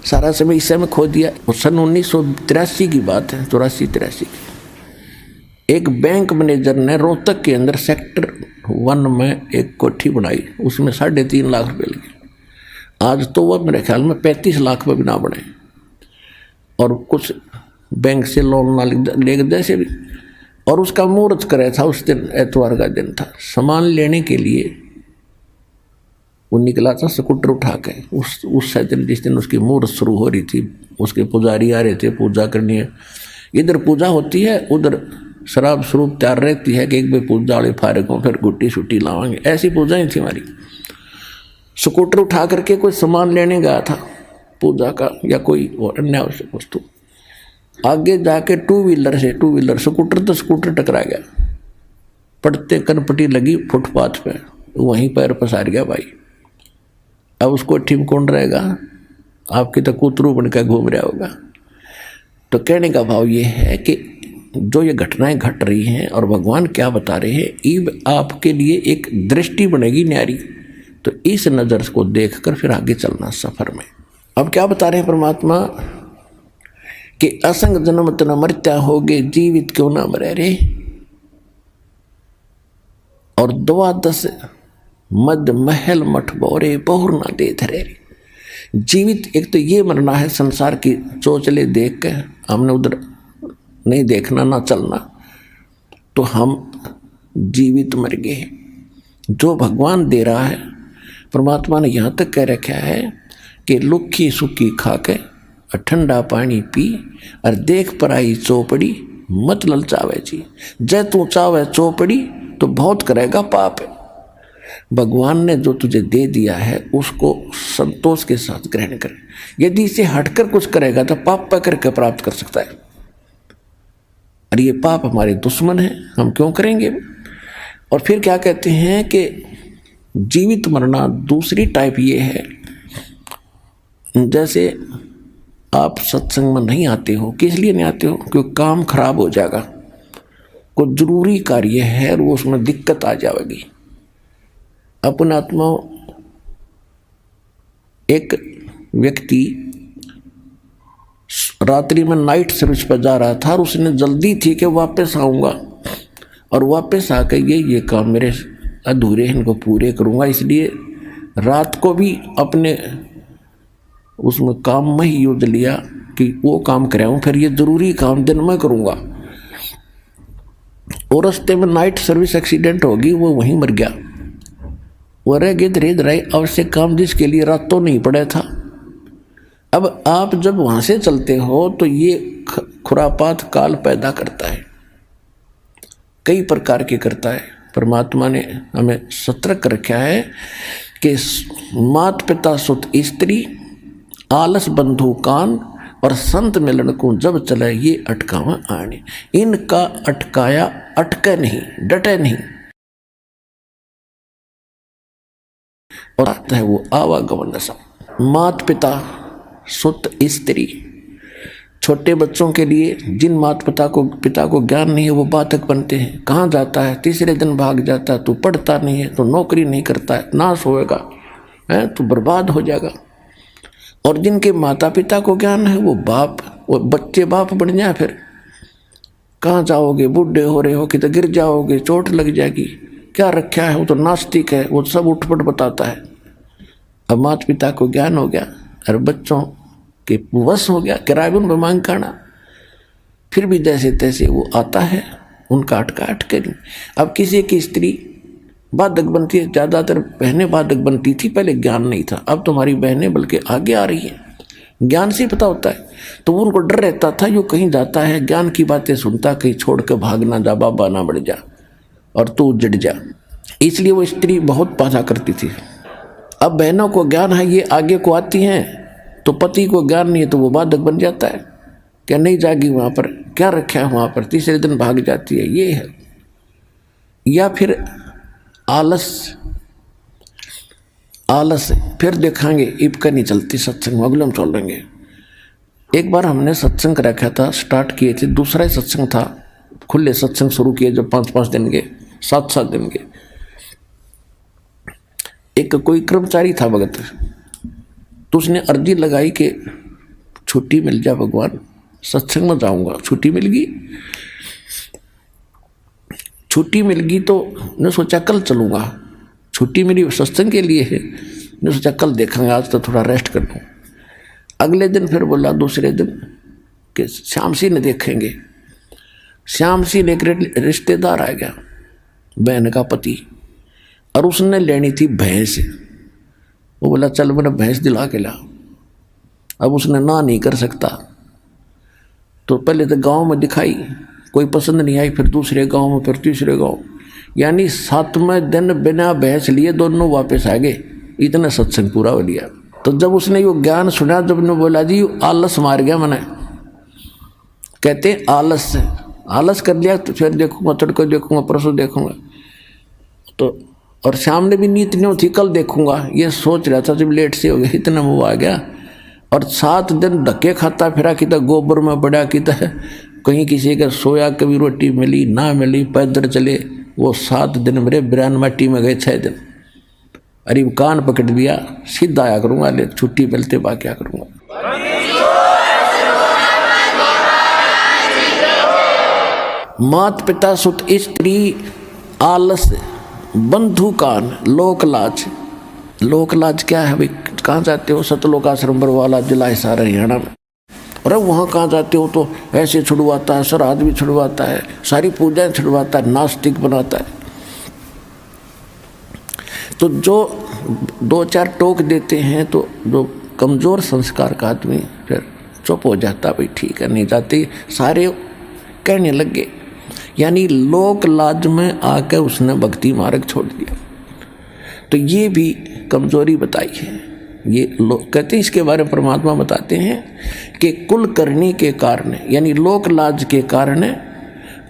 सारा समय इस समय खो दिया। और सन 1983 की बात है, 84-83 की। एक बैंक मैनेजर ने रोहतक के अंदर सेक्टर 1 में एक कोठी बनाई, उसमें 3.5 लाख रुपये लगे। आज तो वह मेरे ख्याल में 35 लाख में भी ना बने, और कुछ बैंक से लोन ना ले जैसे भी। और उसका मुहूर्त करे था, उस दिन एतवार का दिन था। सामान लेने के लिए वो निकला था स्कूटर उठा के। उस दिन जिस दिन उसकी मुहूर्त शुरू हो रही थी, उसके पुजारी आ रहे थे पूजा करनी है। इधर पूजा होती है, उधर शराब स्वरूप तैयार रहती है कि एक बार पूजा वाले फारग हों फिर गुट्टी छुट्टी लावांगे। ऐसी पूजाएं थी हमारी। स्कूटर उठा करके कोई सामान लेने गया था पूजा का या कोई अन्य आवश्यक वस्तु। आगे जाके टू व्हीलर स्कूटर तो स्कूटर टकरा गया, पड़ते कनपटी लगी फुटपाथ पे, वहीं पैर पसार गया भाई। अब उसको ठीक कौन रहेगा? आपकी तो कूतरू बन कर घूम रहा होगा। तो कहने का भाव ये है कि जो ये घटनाएं घट रही हैं और भगवान क्या बता रहे हैं, ईब आपके लिए एक दृष्टि बनेगी न्यारी। तो इस नज़र को देखकर फिर आगे चलना सफर में। अब क्या बता रहे हैं परमात्मा कि असंग जन्म न मरत्या होगे, जीवित क्यों ना मरे रे। और 12 मद महल मठ बोरे बहुर ना दे धरे रे। जीवित एक तो ये मरना है, संसार की चोचले देख के हमने उधर नहीं देखना ना चलना, तो हम जीवित मर गए। जो भगवान दे रहा है, परमात्मा ने यहाँ तक कह रखा है कि लुखी सुखी खा के ठंडा पानी पी और देख पर आई चौपड़ी मत ललचावे जी। जय तू चावे चौपड़ी तो बहुत करेगा पाप। भगवान ने जो तुझे दे दिया है उसको संतोष के साथ ग्रहण कर। यदि इसे हटकर कुछ करेगा तो पाप पकड़ के प्राप्त कर सकता है, और ये पाप हमारे दुश्मन है, हम क्यों करेंगे। और फिर क्या कहते हैं कि जीवित मरना दूसरी टाइप ये है, जैसे आप सत्संग में नहीं आते हो। किस लिए नहीं आते हो? क्योंकि काम खराब हो जाएगा, कोई जरूरी कार्य है और वो उसमें दिक्कत आ जाएगी। अपने आत्मा एक व्यक्ति रात्रि में नाइट सर्विस पर जा रहा था और उसने जल्दी थी कि वापस आऊँगा, और वापस आकर ये काम मेरे अधूरे हैं, इनको पूरे करूँगा। इसलिए रात को भी अपने उसमें काम में ही यूज लिया कि वो काम कराऊँ, फिर ये ज़रूरी काम दिन में करूँगा। और रास्ते में नाइट सर्विस एक्सीडेंट होगी, वो वहीं मर गया। वो रह गए धीरे रहे आवश्यक काम जिसके लिए रातों नहीं पड़ा था। अब आप जब वहाँ से चलते हो तो ये खुरापात काल पैदा करता है, कई प्रकार के करता है। परमात्मा ने हमें सतर्क रखा है कि मात पिता सुत स्त्री, आलस बंधु कान और संत मिलन को जब चले ये अटकावा आने। इनका अटकाया अटके नहीं, डटे नहीं, और आता है वो आवागमन सा। मात पिता सुत स्त्री, छोटे बच्चों के लिए जिन माता पिता को ज्ञान नहीं है वो बाधक बनते हैं। कहाँ जाता है? तीसरे दिन भाग जाता है। तू पढ़ता नहीं है, तो नौकरी नहीं करता है, नाश होएगा, है तो बर्बाद हो जाएगा। और जिनके माता पिता को ज्ञान है वो बच्चे बाप बन जाए, फिर कहाँ जाओगे? बूढ़े हो रहे हो कि तो गिर जाओगे, चोट लग जाएगी, क्या रखा है? वो तो नास्तिक है, वो सब उठपट बताता है। अब माता पिता को ज्ञान हो गया और बच्चों के वश हो गया, किराए में मांग करना, फिर भी जैसे तैसे वो आता है, उनका अटके नहीं। अब किसी की स्त्री बाधक बनती है, ज़्यादातर बहनें बाधक बनती थी, पहले ज्ञान नहीं था। अब तुम्हारी बहनें बल्कि आगे आ रही हैं, ज्ञान से पता होता है। तो उनको डर रहता था, जो कहीं जाता है ज्ञान की बातें सुनता, कहीं छोड़ कर भाग ना जा, बाबा ना बढ़ जा और तू उजड़ जा। इसलिए वो स्त्री बहुत बाधा करती थी। अब बहनों को ज्ञान है, ये आगे को आती हैं, तो पति को ज्ञान नहीं है तो वो बाधक बन जाता है। क्या नहीं जागी वहाँ पर, क्या रखा है वहाँ पर, तीसरे दिन भाग जाती है, ये है। या फिर आलस है, फिर देखेंगे इब का नहीं चलती सत्संग, अगले हम चल लेंगे। एक बार हमने सत्संग रखा था, स्टार्ट किए थे, दूसरा ही सत्संग था, खुले सत्संग शुरू किए जब 5-5 दिन के 7-7 दिन के। एक कोई कर्मचारी था भगत, तो उसने अर्जी लगाई कि छुट्टी मिल जाए भगवान, सत्संग में जाऊंगा। छुट्टी मिल गई, छुट्टी मिल गई तो ने सोचा कल चलूंगा, छुट्टी मेरी सत्संग के लिए है, ने सोचा कल देखेंगे, आज तो थोड़ा रेस्ट कर लूँ। अगले दिन फिर बोला दूसरे दिन कि श्याम सिंह ने देखेंगे। श्याम सिंह एक रिश्तेदार आ गया, बहन का पति, और उसने लेनी थी भैंस। वो बोला चल मेरा भैंस दिला के ला। अब उसने ना नहीं कर सकता, तो पहले तो गांव में दिखाई, कोई पसंद नहीं आई, फिर दूसरे गांव में, फिर तीसरे गांव, यानी 7वें दिन बिना भैंस लिए दोनों वापस आ गए। इतना सत्संग पूरा हो लिया। तो जब उसने वो ज्ञान सुना, जब ने बोला जी आलस मार गया मैंने, कहते आलस कर लिया, तो फिर देखूंगा, तड़को देखूंगा, परसों देखूंगा। तो और शाम ने भी नींद नहीं थी, कल देखूंगा, ये सोच रहा था। जब लेट से हो गया, इतना मुँह आ गया, और 7 दिन धक्के खाता फिरा, कि गोबर में पड़ा, कि कहीं किसी का सोया, कभी रोटी मिली ना मिली, पैदल चले। वो 7 दिन मेरे बिरान माटी में गए, 6 दिन। अरे कान पकड़ दिया, सीधा आया करूंगा, ले छुट्टी मिलते बा क्या करूंगा। मात पिता सुत स्त्री आलस बंधु कान लोक लाज। लोक लाज क्या है भाई? कहाँ जाते हो? सतलोक आश्रम बरवाला, जिला हिसार, हरियाणा में। और अब वहाँ कहाँ जाते हो तो ऐसे छुड़वाता है, श्राद्ध भी छुड़वाता है, सारी पूजाएं छुड़वाता है, नास्तिक बनाता है। तो जो 2-4 टोक देते हैं तो जो कमज़ोर संस्कार का आदमी फिर चुप हो जाता, भाई ठीक है, नहीं जाते, सारे कहने लग गए। यानी लोक लाज में आकर उसने भक्ति मार्ग छोड़ दिया। तो ये भी कमजोरी बताई है। ये लोग कहते हैं, इसके बारे में परमात्मा बताते हैं कि कुल करनी के कारण, यानी लोक लाज के कारण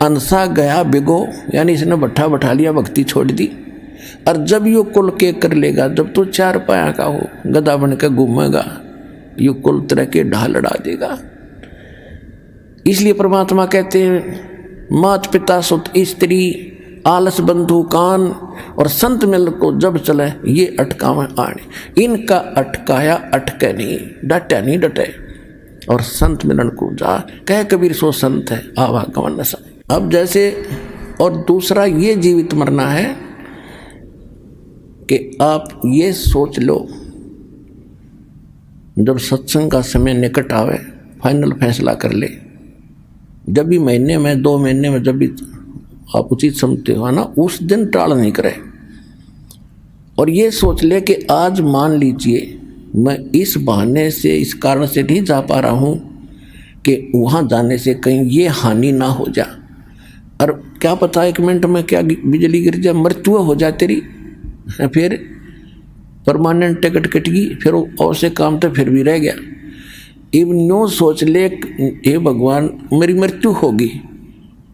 अनसा गया बिगो, यानी इसने बट्ठा बैठा लिया, भक्ति छोड़ दी। और जब यो कुल के कर लेगा, जब तो 4 पाया का हो, गधा बन के घूमेगा, यो कुल तरह के ढाल लड़ा देगा। इसलिए परमात्मा कहते हैं, मात पिता सुत स्त्री आलस बंधु कान, और संत मिल को जब चले ये अटकावे आने। इनका अटकाया अटके नहीं, डटे नहीं डटे। और संत मिलन को जा, कह कबीर सो संत है आवागमन नशा। अब जैसे, और दूसरा ये जीवित मरना है कि आप ये सोच लो, जब सत्संग का समय निकट आवे, फाइनल फैसला कर ले। जब भी महीने में, 2 महीने में, जब भी आप उचित समझते हो ना, उस दिन टाल नहीं करे। और ये सोच ले कि आज मान लीजिए मैं इस बहाने से, इस कारण से नहीं जा पा रहा हूँ कि वहाँ जाने से कहीं ये हानि ना हो जा। और क्या पता 1 मिनट में क्या बिजली गिर जाए, मृत्यु हो जाए तेरी, फिर परमानेंट टिकट कट गई, फिर और से काम तो फिर भी रह गया। इब न्यू सोच ले, हे भगवान मेरी मृत्यु होगी,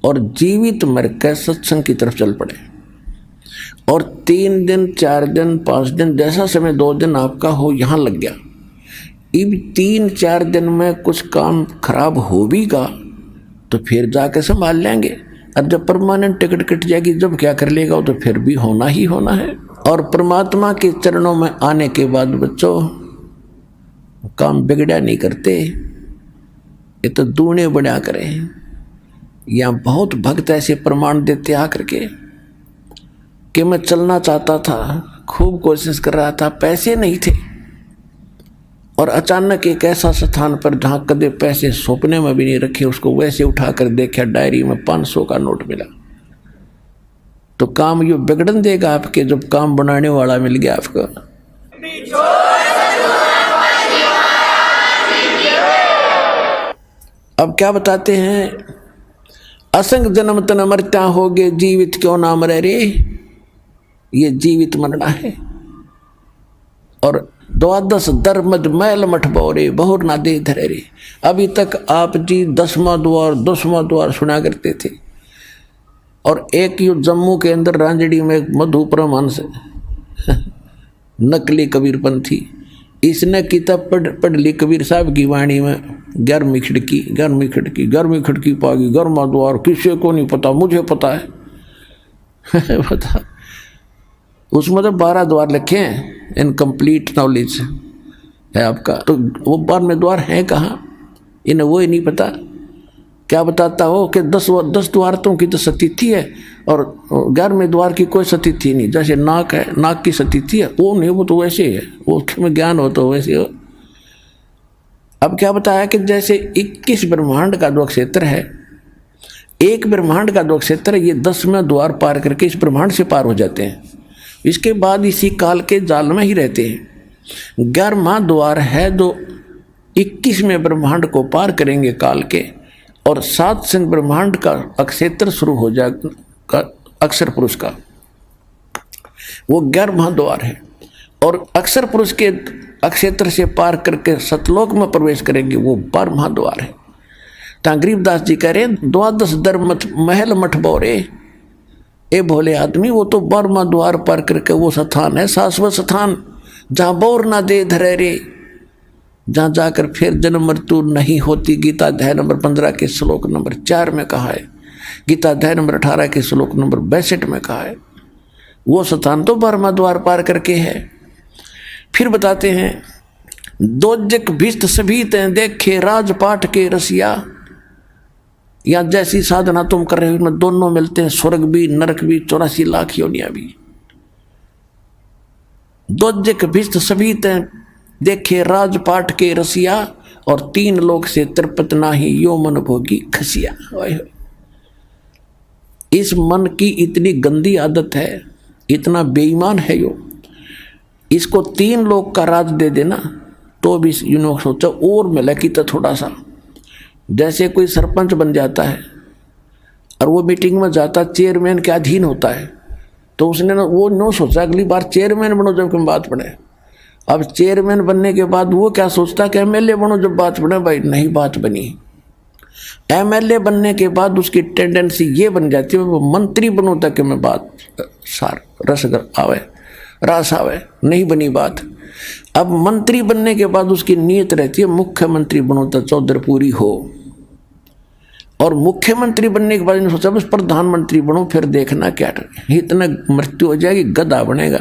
और जीवित मर कर सत्संग की तरफ चल पड़े। और 3 दिन 4 दिन 5 दिन जैसा समय 2 दिन आपका हो यहाँ लग गया। इब 3-4 दिन में कुछ काम खराब हो भी गा तो फिर जाके संभाल लेंगे। और जब परमानेंट टिकट कट जाएगी, जब क्या कर लेगा, तो फिर भी होना ही होना है। और परमात्मा के चरणों में आने के बाद बच्चों काम बिगड़ा नहीं करते, ये तो दूने बढ़ा करें। या बहुत भक्त ऐसे प्रमाण देते आकर के कि मैं चलना चाहता था, खूब कोशिश कर रहा था, पैसे नहीं थे, और अचानक एक ऐसा स्थान पर जहाँ कदे पैसे सपने में भी नहीं रखे, उसको वैसे उठाकर देखा, डायरी में 500 का नोट मिला। तो काम यो बिगड़न देगा आपके, जब काम बनाने वाला मिल गया आपको। अब क्या बताते हैं, असंग जन्म तन मरता होगे, जीवित क्यों ना मरे रे। ये जीवित मरना है। और 12 दरमद मैल मठ बोरे, बहुर ना दे धरे रे। अभी तक आप जी 10वां द्वार सुना करते थे। और एक यो जम्मू के अंदर रांजड़ी में एक मधु परमहंस नकली कबीरपंथी। इसने किताब पढ़ ली कबीर साहब की वाणी में, 11वीं खिड़की 11वीं खिड़की 11वीं खिड़की पागी 11वां द्वार, किसी को नहीं पता, मुझे पता है। पता उसमें तो 12 द्वार लिखे हैं, इनकम्प्लीट नॉलेज है आपका। तो वो 12वें द्वार हैं कहाँ, इन्हें वो ही नहीं पता। क्या बताता हो कि 10 द्वारतों की तो सतिथि है और 11वें द्वार की कोई सतिथि नहीं। जैसे नाक है, नाक की सतिथि है, वो नहीं, वो तो वैसे ही है, वो में ज्ञान हो तो वैसे हो। अब क्या बताया कि जैसे 21 ब्रह्मांड का जो क्षेत्र है, एक ब्रह्मांड का जो क्षेत्र है, ये 10वें द्वार पार करके इस ब्रह्मांड से पार हो जाते हैं। इसके बाद इसी काल के जाल में ही रहते हैं। 11वां द्वार है जो 21वें ब्रह्मांड को पार करेंगे काल के, और 7 संग ब्रह्मांड का अक्षेत्र शुरू हो जाएगा, अक्षर पुरुष का, वो 11वां द्वार है। और अक्षर पुरुष के अक्षेत्र से पार करके सतलोक में प्रवेश करेंगे, वो 12वां द्वार है। तो गरीबदास जी कह रहे, 12 दर महल मठ बोरे, ए भोले आदमी, वो तो 12वां द्वार पार करके वो स्थान है, शाश्वत स्थान, जहाँ बोर ना दे धरे रे, जहाँ जाकर फिर जन्म मृत्यु नहीं होती। गीता अध्याय नंबर 15 के श्लोक नंबर 4 में कहा है, गीता अध्याय नंबर 18 के श्लोक नंबर 62 में कहा है। वो स्थान तो 12वां द्वार पार करके है। फिर बताते हैं, दोजक भिष्ट सभी ते देखे राजपाट के रसिया, या जैसी साधना तुम कर रहे हो उनमें दोनों मिलते हैं, स्वर्ग भी नरक भी 84 लाख योनियां भी। दोजक भिष्ट सभी ते देखे राजपाट के रसिया, और 3 लोक से तृप्त नाही यो मन भोगी खसिया। इस मन की इतनी गंदी आदत है, इतना बेईमान है यो, इसको 3 लोक का राज दे देना तो भी यूनो सोचा और मिला कि तो थोड़ा सा। जैसे कोई सरपंच बन जाता है और वो मीटिंग में जाता, चेयरमैन के अधीन होता है, तो उसने ना वो नो सोचा अगली बार चेयरमैन बनो जब कम बात पड़े। अब चेयरमैन बनने के बाद वो क्या सोचता कि एमएलए बनो जब बात बने, भाई नहीं बात बनी। एमएलए बनने के बाद उसकी टेंडेंसी ये बन जाती है वो मंत्री बनो तक मैं बात सार रस आवे रस आवे, नहीं बनी बात। अब मंत्री बनने के बाद उसकी नीयत रहती है मुख्यमंत्री बनो तक चौधर पूरी हो, और मुख्यमंत्री बनने के बाद इन्होंने सोचा बस प्रधानमंत्री बनो, फिर देखना क्या इतना मृत्यु हो जाएगी, गधा बनेगा,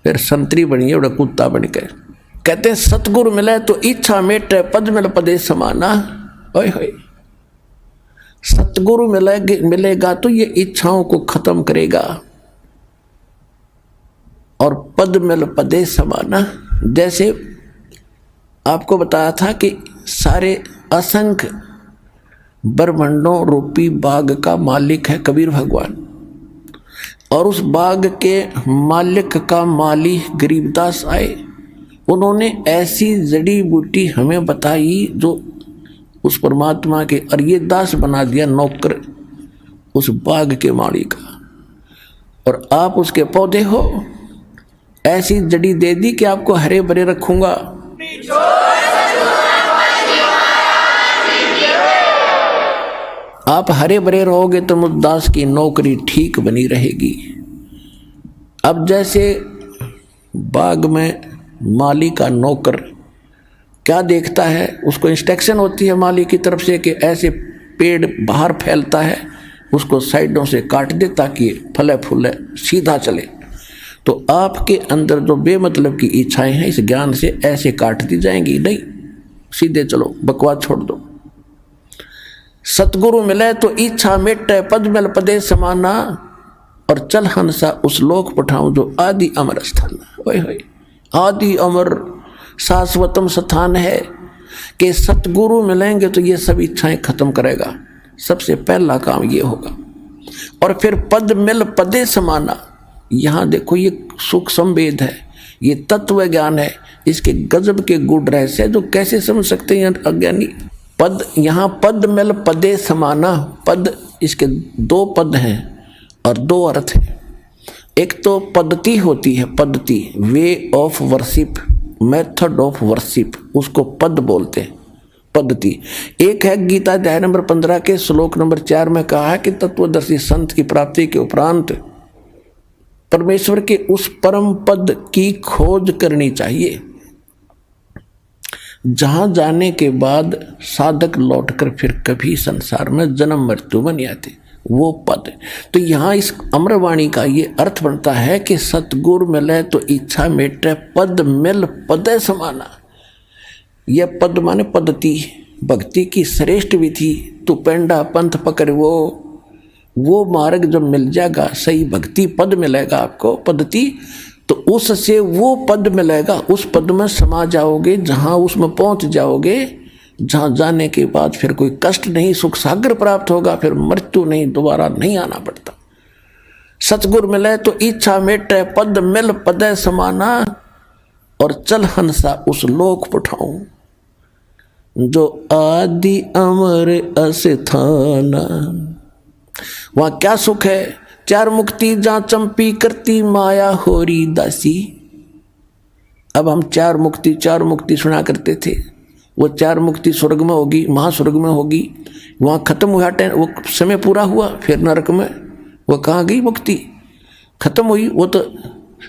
फिर संतरी बनिए बड़ा कुत्ता बन के। कहते हैं सतगुरु मिले तो इच्छा मेटे, पद मिल पदे समाना। ओए होए, सतगुरु मिलेगा तो ये इच्छाओं को खत्म करेगा, और पद मिल पदे समाना। जैसे आपको बताया था कि सारे असंख्य ब्रह्मांडों रूपी बाग का मालिक है कबीर भगवान, और उस बाग के मालिक का माली गरीबदास आए। उन्होंने ऐसी जड़ी बूटी हमें बताई जो उस परमात्मा के, और ये दास बना दिया नौकर उस बाग के माली का, और आप उसके पौधे हो। ऐसी जड़ी दे दी कि आपको हरे भरे रखूंगा। आप हरे भरे रहोगे तो मुद्दास की नौकरी ठीक बनी रहेगी। अब जैसे बाग में माली का नौकर क्या देखता है, उसको इंस्ट्रक्शन होती है माली की तरफ से कि ऐसे पेड़ बाहर फैलता है, उसको साइडों से काट दे ताकि फले फूले सीधा चले। तो आपके अंदर जो बेमतलब की इच्छाएं हैं इस ज्ञान से ऐसे काट दी जाएंगी, नहीं सीधे चलो, बकवास छोड़ दो। सतगुरु मिले तो इच्छा मिटे, पद मिल पदे समाना, और चल हंसा उस लोक पठाऊं जो आदि अमर स्थान। ओए होए, आदि अमर शाश्वतम स्थान है कि सतगुरु मिलेंगे तो ये सब इच्छाएं खत्म करेगा। सबसे पहला काम ये होगा। और फिर पद मिल पदे समाना, यहाँ देखो ये सुख संवेद है, ये तत्व ज्ञान है, इसके गजब के गुण रहस्य जो कैसे समझ सकते हैं अज्ञानी। पद, यहाँ पद मिल पदे समाना, पद इसके 2 पद हैं और 2 अर्थ हैं। एक तो पद्धति होती है, पद्धति way of worship, method of worship, उसको पद बोलते हैं, पद्धति। एक है गीता अध्याय नंबर 15 के श्लोक नंबर 4 में कहा है कि तत्वदर्शी संत की प्राप्ति के उपरांत परमेश्वर के उस परम पद की खोज करनी चाहिए, जहां जाने के बाद साधक लौटकर फिर कभी संसार में जन्म मृत्यु नहीं आती, वो पद। तो यहाँ इस अमरवाणी का ये अर्थ बनता है कि सतगुरु मिले तो इच्छा मेटे, पद मिल पदे समाना। यह पद माने पद्धति, भक्ति की श्रेष्ठ विधि। तू पेंडा पंथ पकड़, वो मार्ग जो मिल जाएगा, सही भक्ति पद मिलेगा आपको, पद्धति, तो उससे वो पद मिलेगा, उस पद में समा जाओगे, जहाँ उसमें पहुँच जाओगे, जहाँ जाने के बाद फिर कोई कष्ट नहीं, सुख सागर प्राप्त होगा, फिर मृत्यु नहीं, दोबारा नहीं आना पड़ता। सतगुरु मिले तो इच्छा मेटे, पद मिल पदे समाना, और चल हंसा उस लोक पठाऊं जो आदि अमर अस्थाना। वहां क्या सुख है? चार मुक्ति जहां चंपी करती माया होरी दासी। अब हम चार मुक्ति सुना करते थे, वो चार मुक्ति स्वर्ग में होगी, महास्वर्ग में होगी, वहां खत्म हुआ, वो समय पूरा हुआ, फिर नरक में वो कहाँ गई मुक्ति, खत्म हुई, वो तो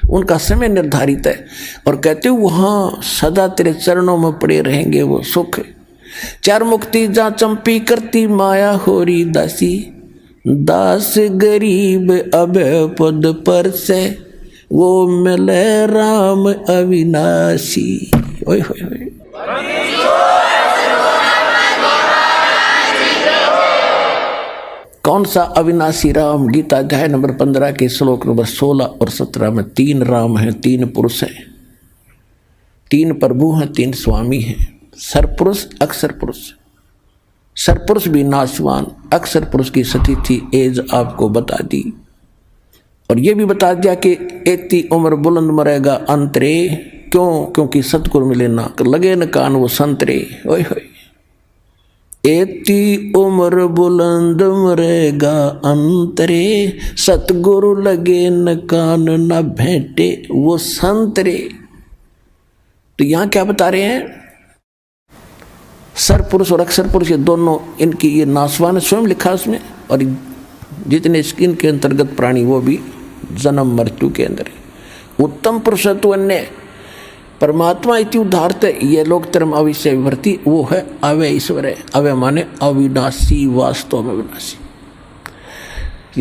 उनका समय निर्धारित है। और कहते वहां सदा तेरे चरणों में पड़े रहेंगे, वो सुख। चार मुक्ति जहाँ चंपी करती माया होरी दासी, दास गरीब अब पद पर से, वो मिले राम अविनाशी। ओए होए होए, कौन सा अविनाशी राम? गीता अध्याय नंबर 15 के श्लोक नंबर 16 और 17 में 3 राम हैं, 3 पुरुष हैं, 3 प्रभु हैं, 3 स्वामी हैं। सरपुरुष, अक्षर पुरुष। सरपुरुष भी नाशवान, अक्षर पुरुष की स्थिति एज आपको बता दी, और ये भी बता दिया कि एती उम्र बुलंद मरेगा अंतरे। क्यों? क्योंकि सतगुरु मिले ना लगे न कान वो संतरे। ओए होए, एती उम्र बुलंद मरेगा अंतरे, सतगुरु लगे न कान न भेंटे वो संतरे। तो यहां क्या बता रहे हैं? सरपुरुष और अक्षर पुरुष ये दोनों, इनकी ये नासवान स्वयं लिखा उसमें, और जितने स्किन के अंतर्गत प्राणी वो भी जन्म मृत्यु के अंदर है। उत्तम पुरुषत्व अन्य परमात्मा इति उद्धारते, ये लोग term अविषय विभर्ति, वो है अवय ईश्वर है। अवय माने अविनाशी, वास्तव में विनाशी।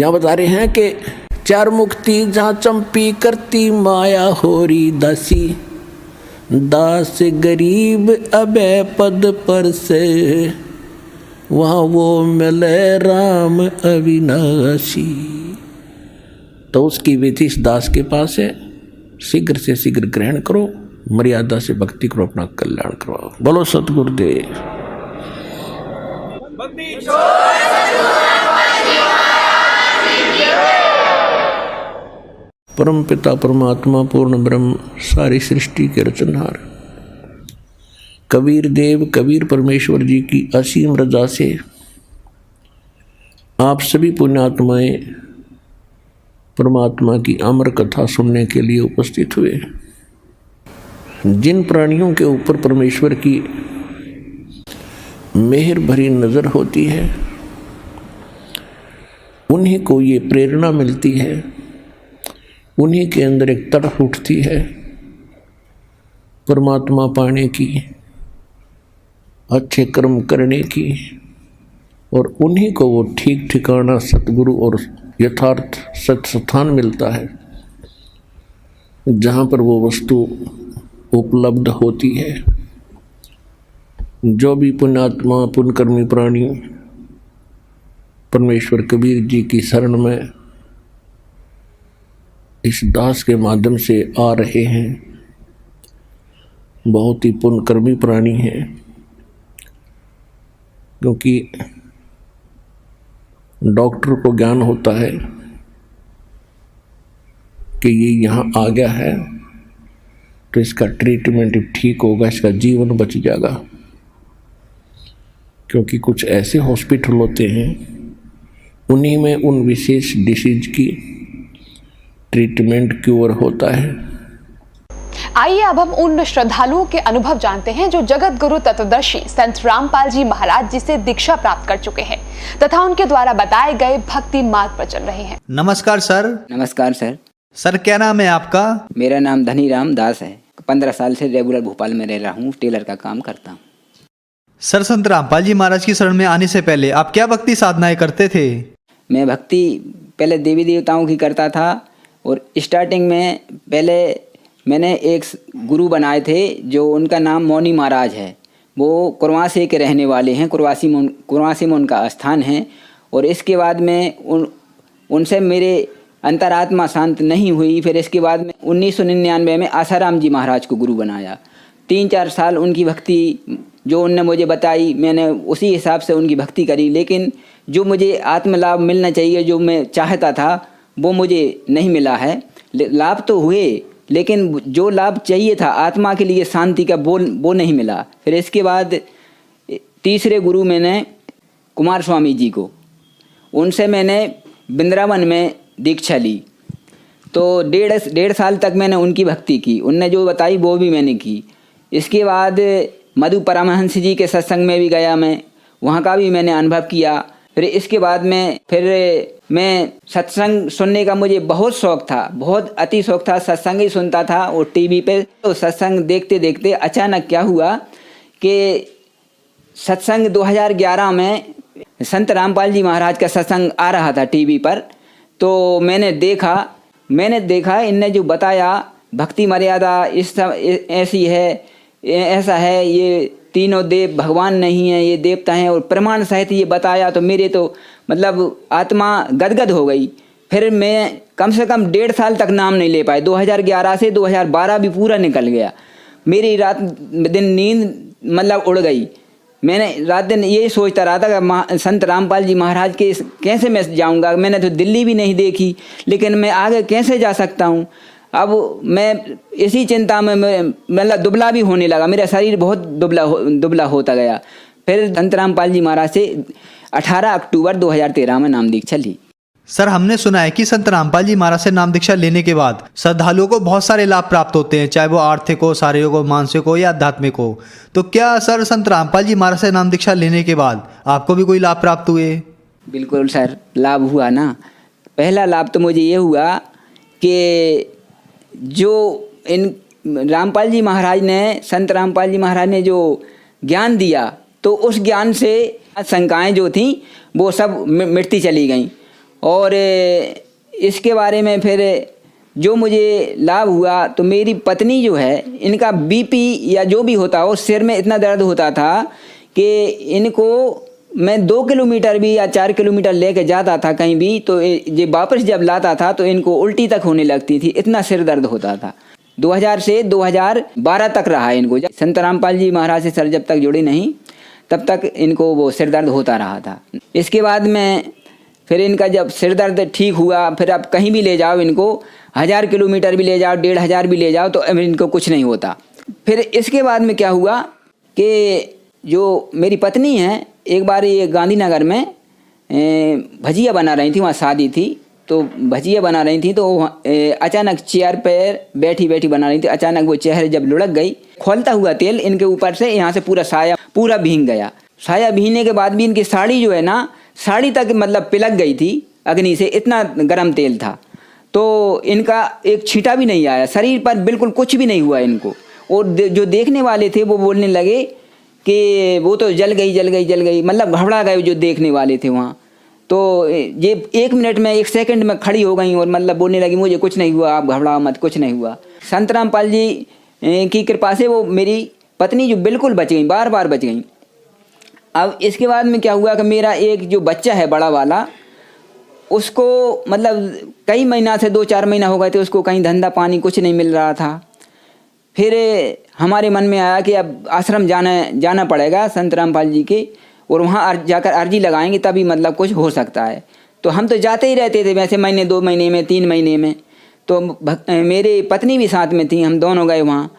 यहाँ बता रहे हैं कि चार मुक्ति जहाँ चंपी करती माया होरी दासी, दास गरीब अबे पद पर से, वहाँ वो मिले राम अविनाशी। तो उसकी विधि इस दास के पास है, शीघ्र से शीघ्र ग्रहण करो, मर्यादा से भक्ति करो, अपना कल्याण करवाओ। बोलो सतगुरुदेव। परम पिता परमात्मा पूर्ण ब्रह्म सारी सृष्टि के रचनहार कबीर देव कबीर परमेश्वर जी की असीम रजा से आप सभी पुण्यात्माएं परमात्मा की अमर कथा सुनने के लिए उपस्थित हुए। जिन प्राणियों के ऊपर परमेश्वर की मेहर भरी नज़र होती है, उन्हीं को ये प्रेरणा मिलती है, उन्हीं के अंदर एक तड़प उठती है परमात्मा पाने की, अच्छे कर्म करने की, और उन्हीं को वो ठीक ठिकाना सतगुरु और यथार्थ सत्य स्थान मिलता है, जहाँ पर वो वस्तु उपलब्ध होती है। जो भी पुण्यात्मा पुण्यकर्मी प्राणी परमेश्वर कबीर जी की शरण में इस दास के माध्यम से आ रहे हैं, बहुत ही पुण्यकर्मी प्राणी हैं, क्योंकि डॉक्टर को ज्ञान होता है कि ये यहाँ आ गया है तो इसका ट्रीटमेंट ठीक होगा, इसका जीवन बच जाएगा। क्योंकि कुछ ऐसे हॉस्पिटल होते हैं, उन्हीं में उन विशेष डिसीज की ट्रीटमेंट क्योर होता है। आइए अब हम उन श्रद्धालुओं के अनुभव जानते हैं जो जगत गुरु तत्वदर्शी संत रामपाल जी महाराज जी से दीक्षा प्राप्त कर चुके हैं तथा उनके द्वारा बताए गए भक्ति मार्ग पर चल रहे हैं। नमस्कार सर। नमस्कार सर। सर क्या नाम है आपका? मेरा नाम धनीराम दास है। 15 साल से रेगुलर भोपाल में रह रहा हूँ, टेलर का काम करता हूँ। सर संत रामपाल जी महाराज की शरण में आने से पहले आप क्या भक्ति साधनाएं करते थे? मैं भक्ति पहले देवी देवताओं की करता था और स्टार्टिंग में पहले मैंने एक गुरु बनाए थे जो उनका नाम मौनी महाराज है। वो कुरवासे के रहने वाले हैं, कुरवासी में उनका स्थान है। और इसके बाद में उनसे मेरे अंतरात्मा शांत नहीं हुई। फिर इसके बाद में 1999 में आसाराम जी महाराज को गुरु बनाया। 3-4 साल उनकी भक्ति जो उनने मुझे बताई, मैंने उसी हिसाब से उनकी भक्ति करी। लेकिन जो मुझे आत्मलाभ मिलना चाहिए, जो मैं चाहता था, वो मुझे नहीं मिला है। लाभ तो हुए, लेकिन जो लाभ चाहिए था आत्मा के लिए शांति का, वो नहीं मिला। फिर इसके बाद तीसरे गुरु मैंने कुमार स्वामी जी को, उनसे मैंने वृंदावन में दीक्षा ली। तो 1.5 साल तक मैंने उनकी भक्ति की, उनने जो बताई वो भी मैंने की। इसके बाद मधु परमहंस जी के सत्संग में भी गया मैं, वहाँ का भी मैंने अनुभव किया। फिर इसके बाद में मैं सत्संग सुनने का मुझे बहुत शौक़ था, बहुत अति शौक़ था। सत्संग ही सुनता था और टीवी पे। तो सत्संग देखते देखते अचानक क्या हुआ कि सत्संग 2011 में संत रामपाल जी महाराज का सत्संग आ रहा था टीवी पर। तो मैंने देखा इनने जो बताया भक्ति मर्यादा ऐसी है, ऐसा है, ये तीनों देव भगवान नहीं है, ये देवता हैं, और प्रमाण सहित ये बताया। तो मेरे तो मतलब आत्मा गदगद हो गई। फिर मैं कम से कम 1.5 साल तक नाम नहीं ले पाए। 2011 से 2012 भी पूरा निकल गया। मेरी रात दिन नींद मतलब उड़ गई। मैंने रात दिन यही सोचता रहा था कि संत रामपाल जी महाराज के कैसे मैं जाऊंगा। मैंने तो दिल्ली भी नहीं देखी, लेकिन मैं आगे कैसे जा सकता हूँ। अब मैं इसी चिंता में मतलब दुबला भी होने लगा, मेरा शरीर बहुत दुबला होता गया। फिर संत रामपाल जी महाराज से 18 अक्टूबर 2013 में नाम दीक्षा ली। सर हमने सुना है कि संत रामपाल जी महाराज से नाम दीक्षा लेने के बाद श्रद्धालुओं को बहुत सारे लाभ प्राप्त होते हैं, चाहे वो आर्थिक हो, शारीरिक हो, मानसिक हो या आध्यात्मिक हो। तो क्या सर संत रामपाल जी महाराज से नाम दीक्षा लेने के बाद आपको भी कोई लाभ प्राप्त हुए? बिल्कुल सर, लाभ हुआ ना। पहला लाभ तो मुझे ये हुआ कि जो इन रामपाल जी महाराज ने, संत रामपाल जी महाराज ने जो ज्ञान दिया, तो उस ज्ञान से शंकाएं जो थीं वो सब मिटती चली गईं। और इसके बारे में फिर जो मुझे लाभ हुआ, तो मेरी पत्नी जो है, इनका बीपी या जो भी होता हो, सिर में इतना दर्द होता था कि इनको मैं 2 किलोमीटर भी या 4 किलोमीटर लेके जाता था कहीं भी, तो ये वापस जब लाता था तो इनको उल्टी तक होने लगती थी, इतना सिर दर्द होता था। 2000 से 2012 तक रहा इनको। संत रामपाल जी महाराज से सर जब तक जुड़े नहीं, तब तक इनको वो सिर दर्द होता रहा था। इसके बाद में फिर इनका जब सिर दर्द ठीक हुआ, फिर आप कहीं भी ले जाओ इनको, 1000 किलोमीटर भी ले जाओ, 1500 भी ले जाओ, तो इनको कुछ नहीं होता। फिर इसके बाद में क्या हुआ कि जो मेरी पत्नी है, एक बार ये गांधीनगर में भजिया बना रही थी, वहाँ शादी थी, तो भजिया बना रही थी, तो अचानक चेयर पर बैठी बैठी बना रही थी। अचानक वो चेहरे जब लुढ़क गई, खोलता हुआ तेल इनके ऊपर से यहाँ से पूरा साया पूरा भीग गया। साया भीगने के बाद भी इनकी साड़ी जो है ना, साड़ी तक मतलब पिलक गई थी अग्नि से, इतना गर्म तेल था। तो इनका एक छींटा भी नहीं आया, शरीर पर बिल्कुल कुछ भी नहीं हुआ इनको। और जो देखने वाले थे वो बोलने लगे कि वो तो जल गई, मतलब घबरा गए जो देखने वाले थे वहाँ। तो ये 1 मिनट में, 1 सेकंड में खड़ी हो गई और मतलब बोलने लगी, मुझे कुछ नहीं हुआ, आप घबराओ मत, कुछ नहीं हुआ। संत रामपाल जी की कृपा से वो मेरी पत्नी जो बिल्कुल बच गई, बार बार बच गई। अब इसके बाद में क्या हुआ कि मेरा एक जो बच्चा है बड़ा वाला, उसको मतलब कई महीना से 2-4 महीना हो गए थे, उसको कहीं धंधा पानी कुछ नहीं मिल रहा था। फिर हमारे मन में आया कि अब आश्रम जाना पड़ेगा संत रामपाल जी के, और वहाँ जाकर अर्जी लगाएंगे तभी मतलब कुछ हो सकता है। तो हम तो जाते ही रहते थे वैसे, महीने 2 महीने में, 3 महीने में। तो मेरी पत्नी भी साथ में थी, हम दोनों गए वहाँ।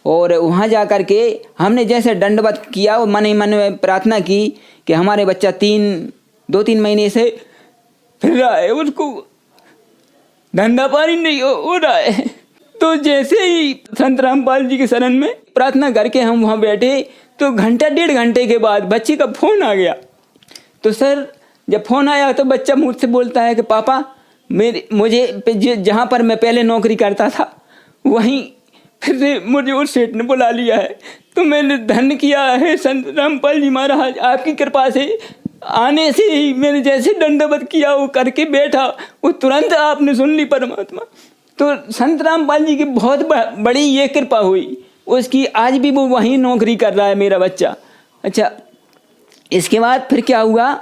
और वहाँ जा कर के हमने जैसे दंडवत किया, वो मन ही मन में प्रार्थना की कि हमारे बच्चा 2-3 महीने से फिर रहा है, उसको धंधा पानी नहीं हो रहा है। तो जैसे ही संत रामपाल जी के शरण में प्रार्थना करके हम वहाँ बैठे, तो 1.5 घंटे के बाद बच्चे का फ़ोन आ गया। तो सर जब फ़ोन आया तो बच्चा मुझसे बोलता है कि पापा मुझे जहाँ पर मैं पहले नौकरी करता था वहीं फिर से मुझे उस सेठ ने बुला लिया है। तो मैंने धन्य किया है संत रामपाल जी महाराज, आपकी कृपा से आने से ही मैंने जैसे दंडवत किया वो करके बैठा, वो तुरंत आपने सुन ली परमात्मा। तो संत रामपाल जी की बहुत बड़ी ये कृपा हुई उसकी, आज भी वो वहीं नौकरी कर रहा है मेरा बच्चा। अच्छा, इसके बाद फिर क्या हुआ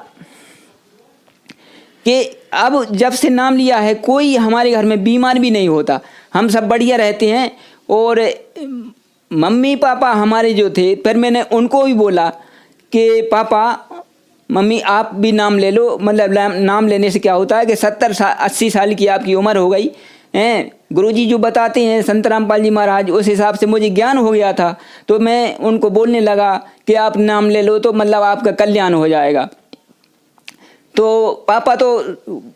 कि अब जब से नाम लिया है कोई हमारे घर में बीमार भी नहीं होता, हम सब बढ़िया रहते हैं। और मम्मी पापा हमारे जो थे, फिर मैंने उनको भी बोला कि पापा मम्मी आप भी नाम ले लो, मतलब नाम लेने से क्या होता है कि 70-80 साल की आपकी उम्र हो गई हैं, गुरुजी जो बताते हैं संत रामपाल जी महाराज, उस हिसाब से मुझे ज्ञान हो गया था। तो मैं उनको बोलने लगा कि आप नाम ले लो तो मतलब आपका कल्याण हो जाएगा। तो पापा तो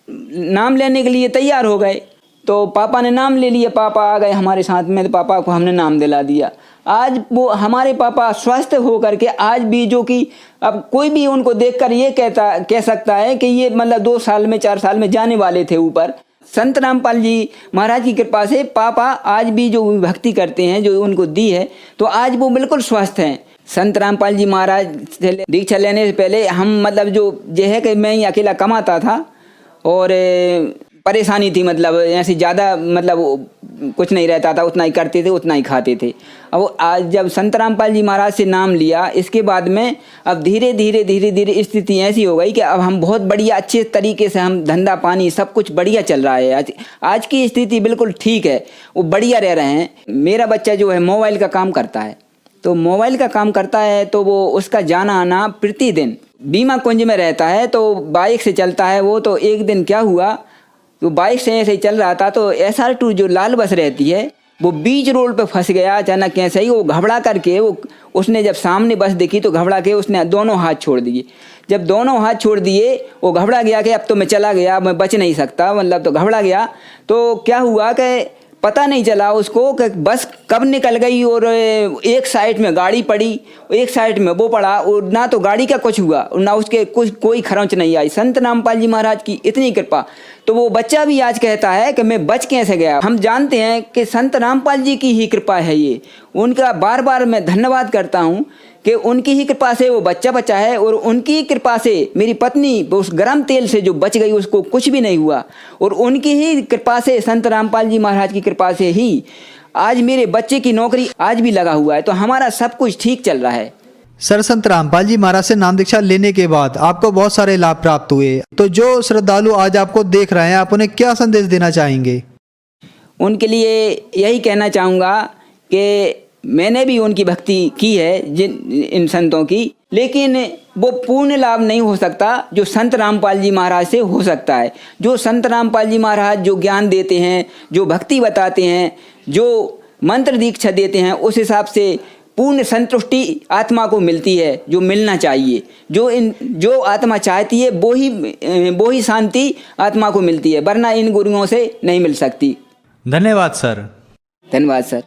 नाम लेने के लिए तैयार हो गए, तो पापा ने नाम ले लिया, पापा आ गए हमारे साथ में, तो पापा को हमने नाम दिला दिया। आज वो हमारे पापा स्वस्थ हो करके आज भी, जो कि अब कोई भी उनको देखकर ये कह सकता है कि ये मतलब 2 साल में 4 साल में जाने वाले थे ऊपर। संत रामपाल जी महाराज की कृपा से पापा आज भी जो भक्ति करते हैं जो उनको दी है, तो आज वो बिल्कुल स्वस्थ हैं। संत रामपाल जी महाराज से दीक्षा लेने से पहले हम मतलब जो ये है कि मैं ही अकेला कमाता था और परेशानी थी, मतलब ऐसे ज़्यादा मतलब कुछ नहीं रहता था, उतना ही करते थे उतना ही खाते थे। अब आज जब संत रामपाल जी महाराज से नाम लिया, इसके बाद में अब धीरे धीरे स्थिति ऐसी हो गई कि अब हम बहुत बढ़िया अच्छे तरीके से हम धंधा पानी सब कुछ बढ़िया चल रहा है। आज की स्थिति बिल्कुल ठीक है, वो बढ़िया रह रहे हैं। मेरा बच्चा जो है मोबाइल का काम करता है, तो मोबाइल का काम करता है तो वो उसका जाना आना प्रतिदिन बीमा कुंज में रहता है, तो बाइक से चलता है वो। तो एक दिन क्या हुआ, तो बाइक से ऐसे ही चल रहा था, तो SR2 जो लाल बस रहती है वो बीच रोड पे फंस गया अचानक। कैसे ही वो घबरा करके उसने जब सामने बस देखी तो घबरा के उसने दोनों हाथ छोड़ दिए। जब दोनों हाथ छोड़ दिए वो घबरा गया कि अब तो मैं चला गया, मैं बच नहीं सकता, मतलब तो घबरा गया। तो क्या हुआ कि पता नहीं चला उसको कि बस कब निकल गई और एक साइड में गाड़ी पड़ी, एक साइड में वो पड़ा, और ना तो गाड़ी का कुछ हुआ ना उसके कोई खरोंच नहीं आई। संत रामपाल जी महाराज की इतनी कृपा। तो वो बच्चा भी आज कहता है कि मैं बच कैसे गया। हम जानते हैं कि संत रामपाल जी की ही कृपा है ये, उनका बार बार मैं धन्यवाद करता हूँ कि उनकी ही कृपा से वो बच्चा बचा है, और उनकी कृपा से मेरी पत्नी उस गर्म तेल से जो बच गई उसको कुछ भी नहीं हुआ, और उनकी ही कृपा से संत रामपाल जी महाराज की कृपा से ही आज मेरे बच्चे की नौकरी आज भी लगा हुआ है। तो हमारा सब कुछ ठीक चल रहा है। सर, संत रामपाल जी महाराज से नाम दीक्षा लेने के बाद आपको बहुत सारे लाभ प्राप्त हुए, तो जो श्रद्धालु आज आपको देख रहे हैं आप उन्हें क्या संदेश देना चाहेंगे? उनके लिए यही कहना चाहूँगा कि मैंने भी उनकी भक्ति की है इन संतों की, लेकिन वो पूर्ण लाभ नहीं हो सकता जो संत रामपाल जी महाराज से हो सकता है। जो संत रामपाल जी महाराज जो ज्ञान देते हैं, जो भक्ति बताते हैं, जो मंत्र दीक्षा देते हैं, उस हिसाब से पूर्ण संतुष्टि आत्मा को मिलती है जो मिलना चाहिए। जो आत्मा चाहती है वो ही शांति आत्मा को मिलती है, वरना इन गुरुओं से नहीं मिल सकती। धन्यवाद सर। धन्यवाद सर।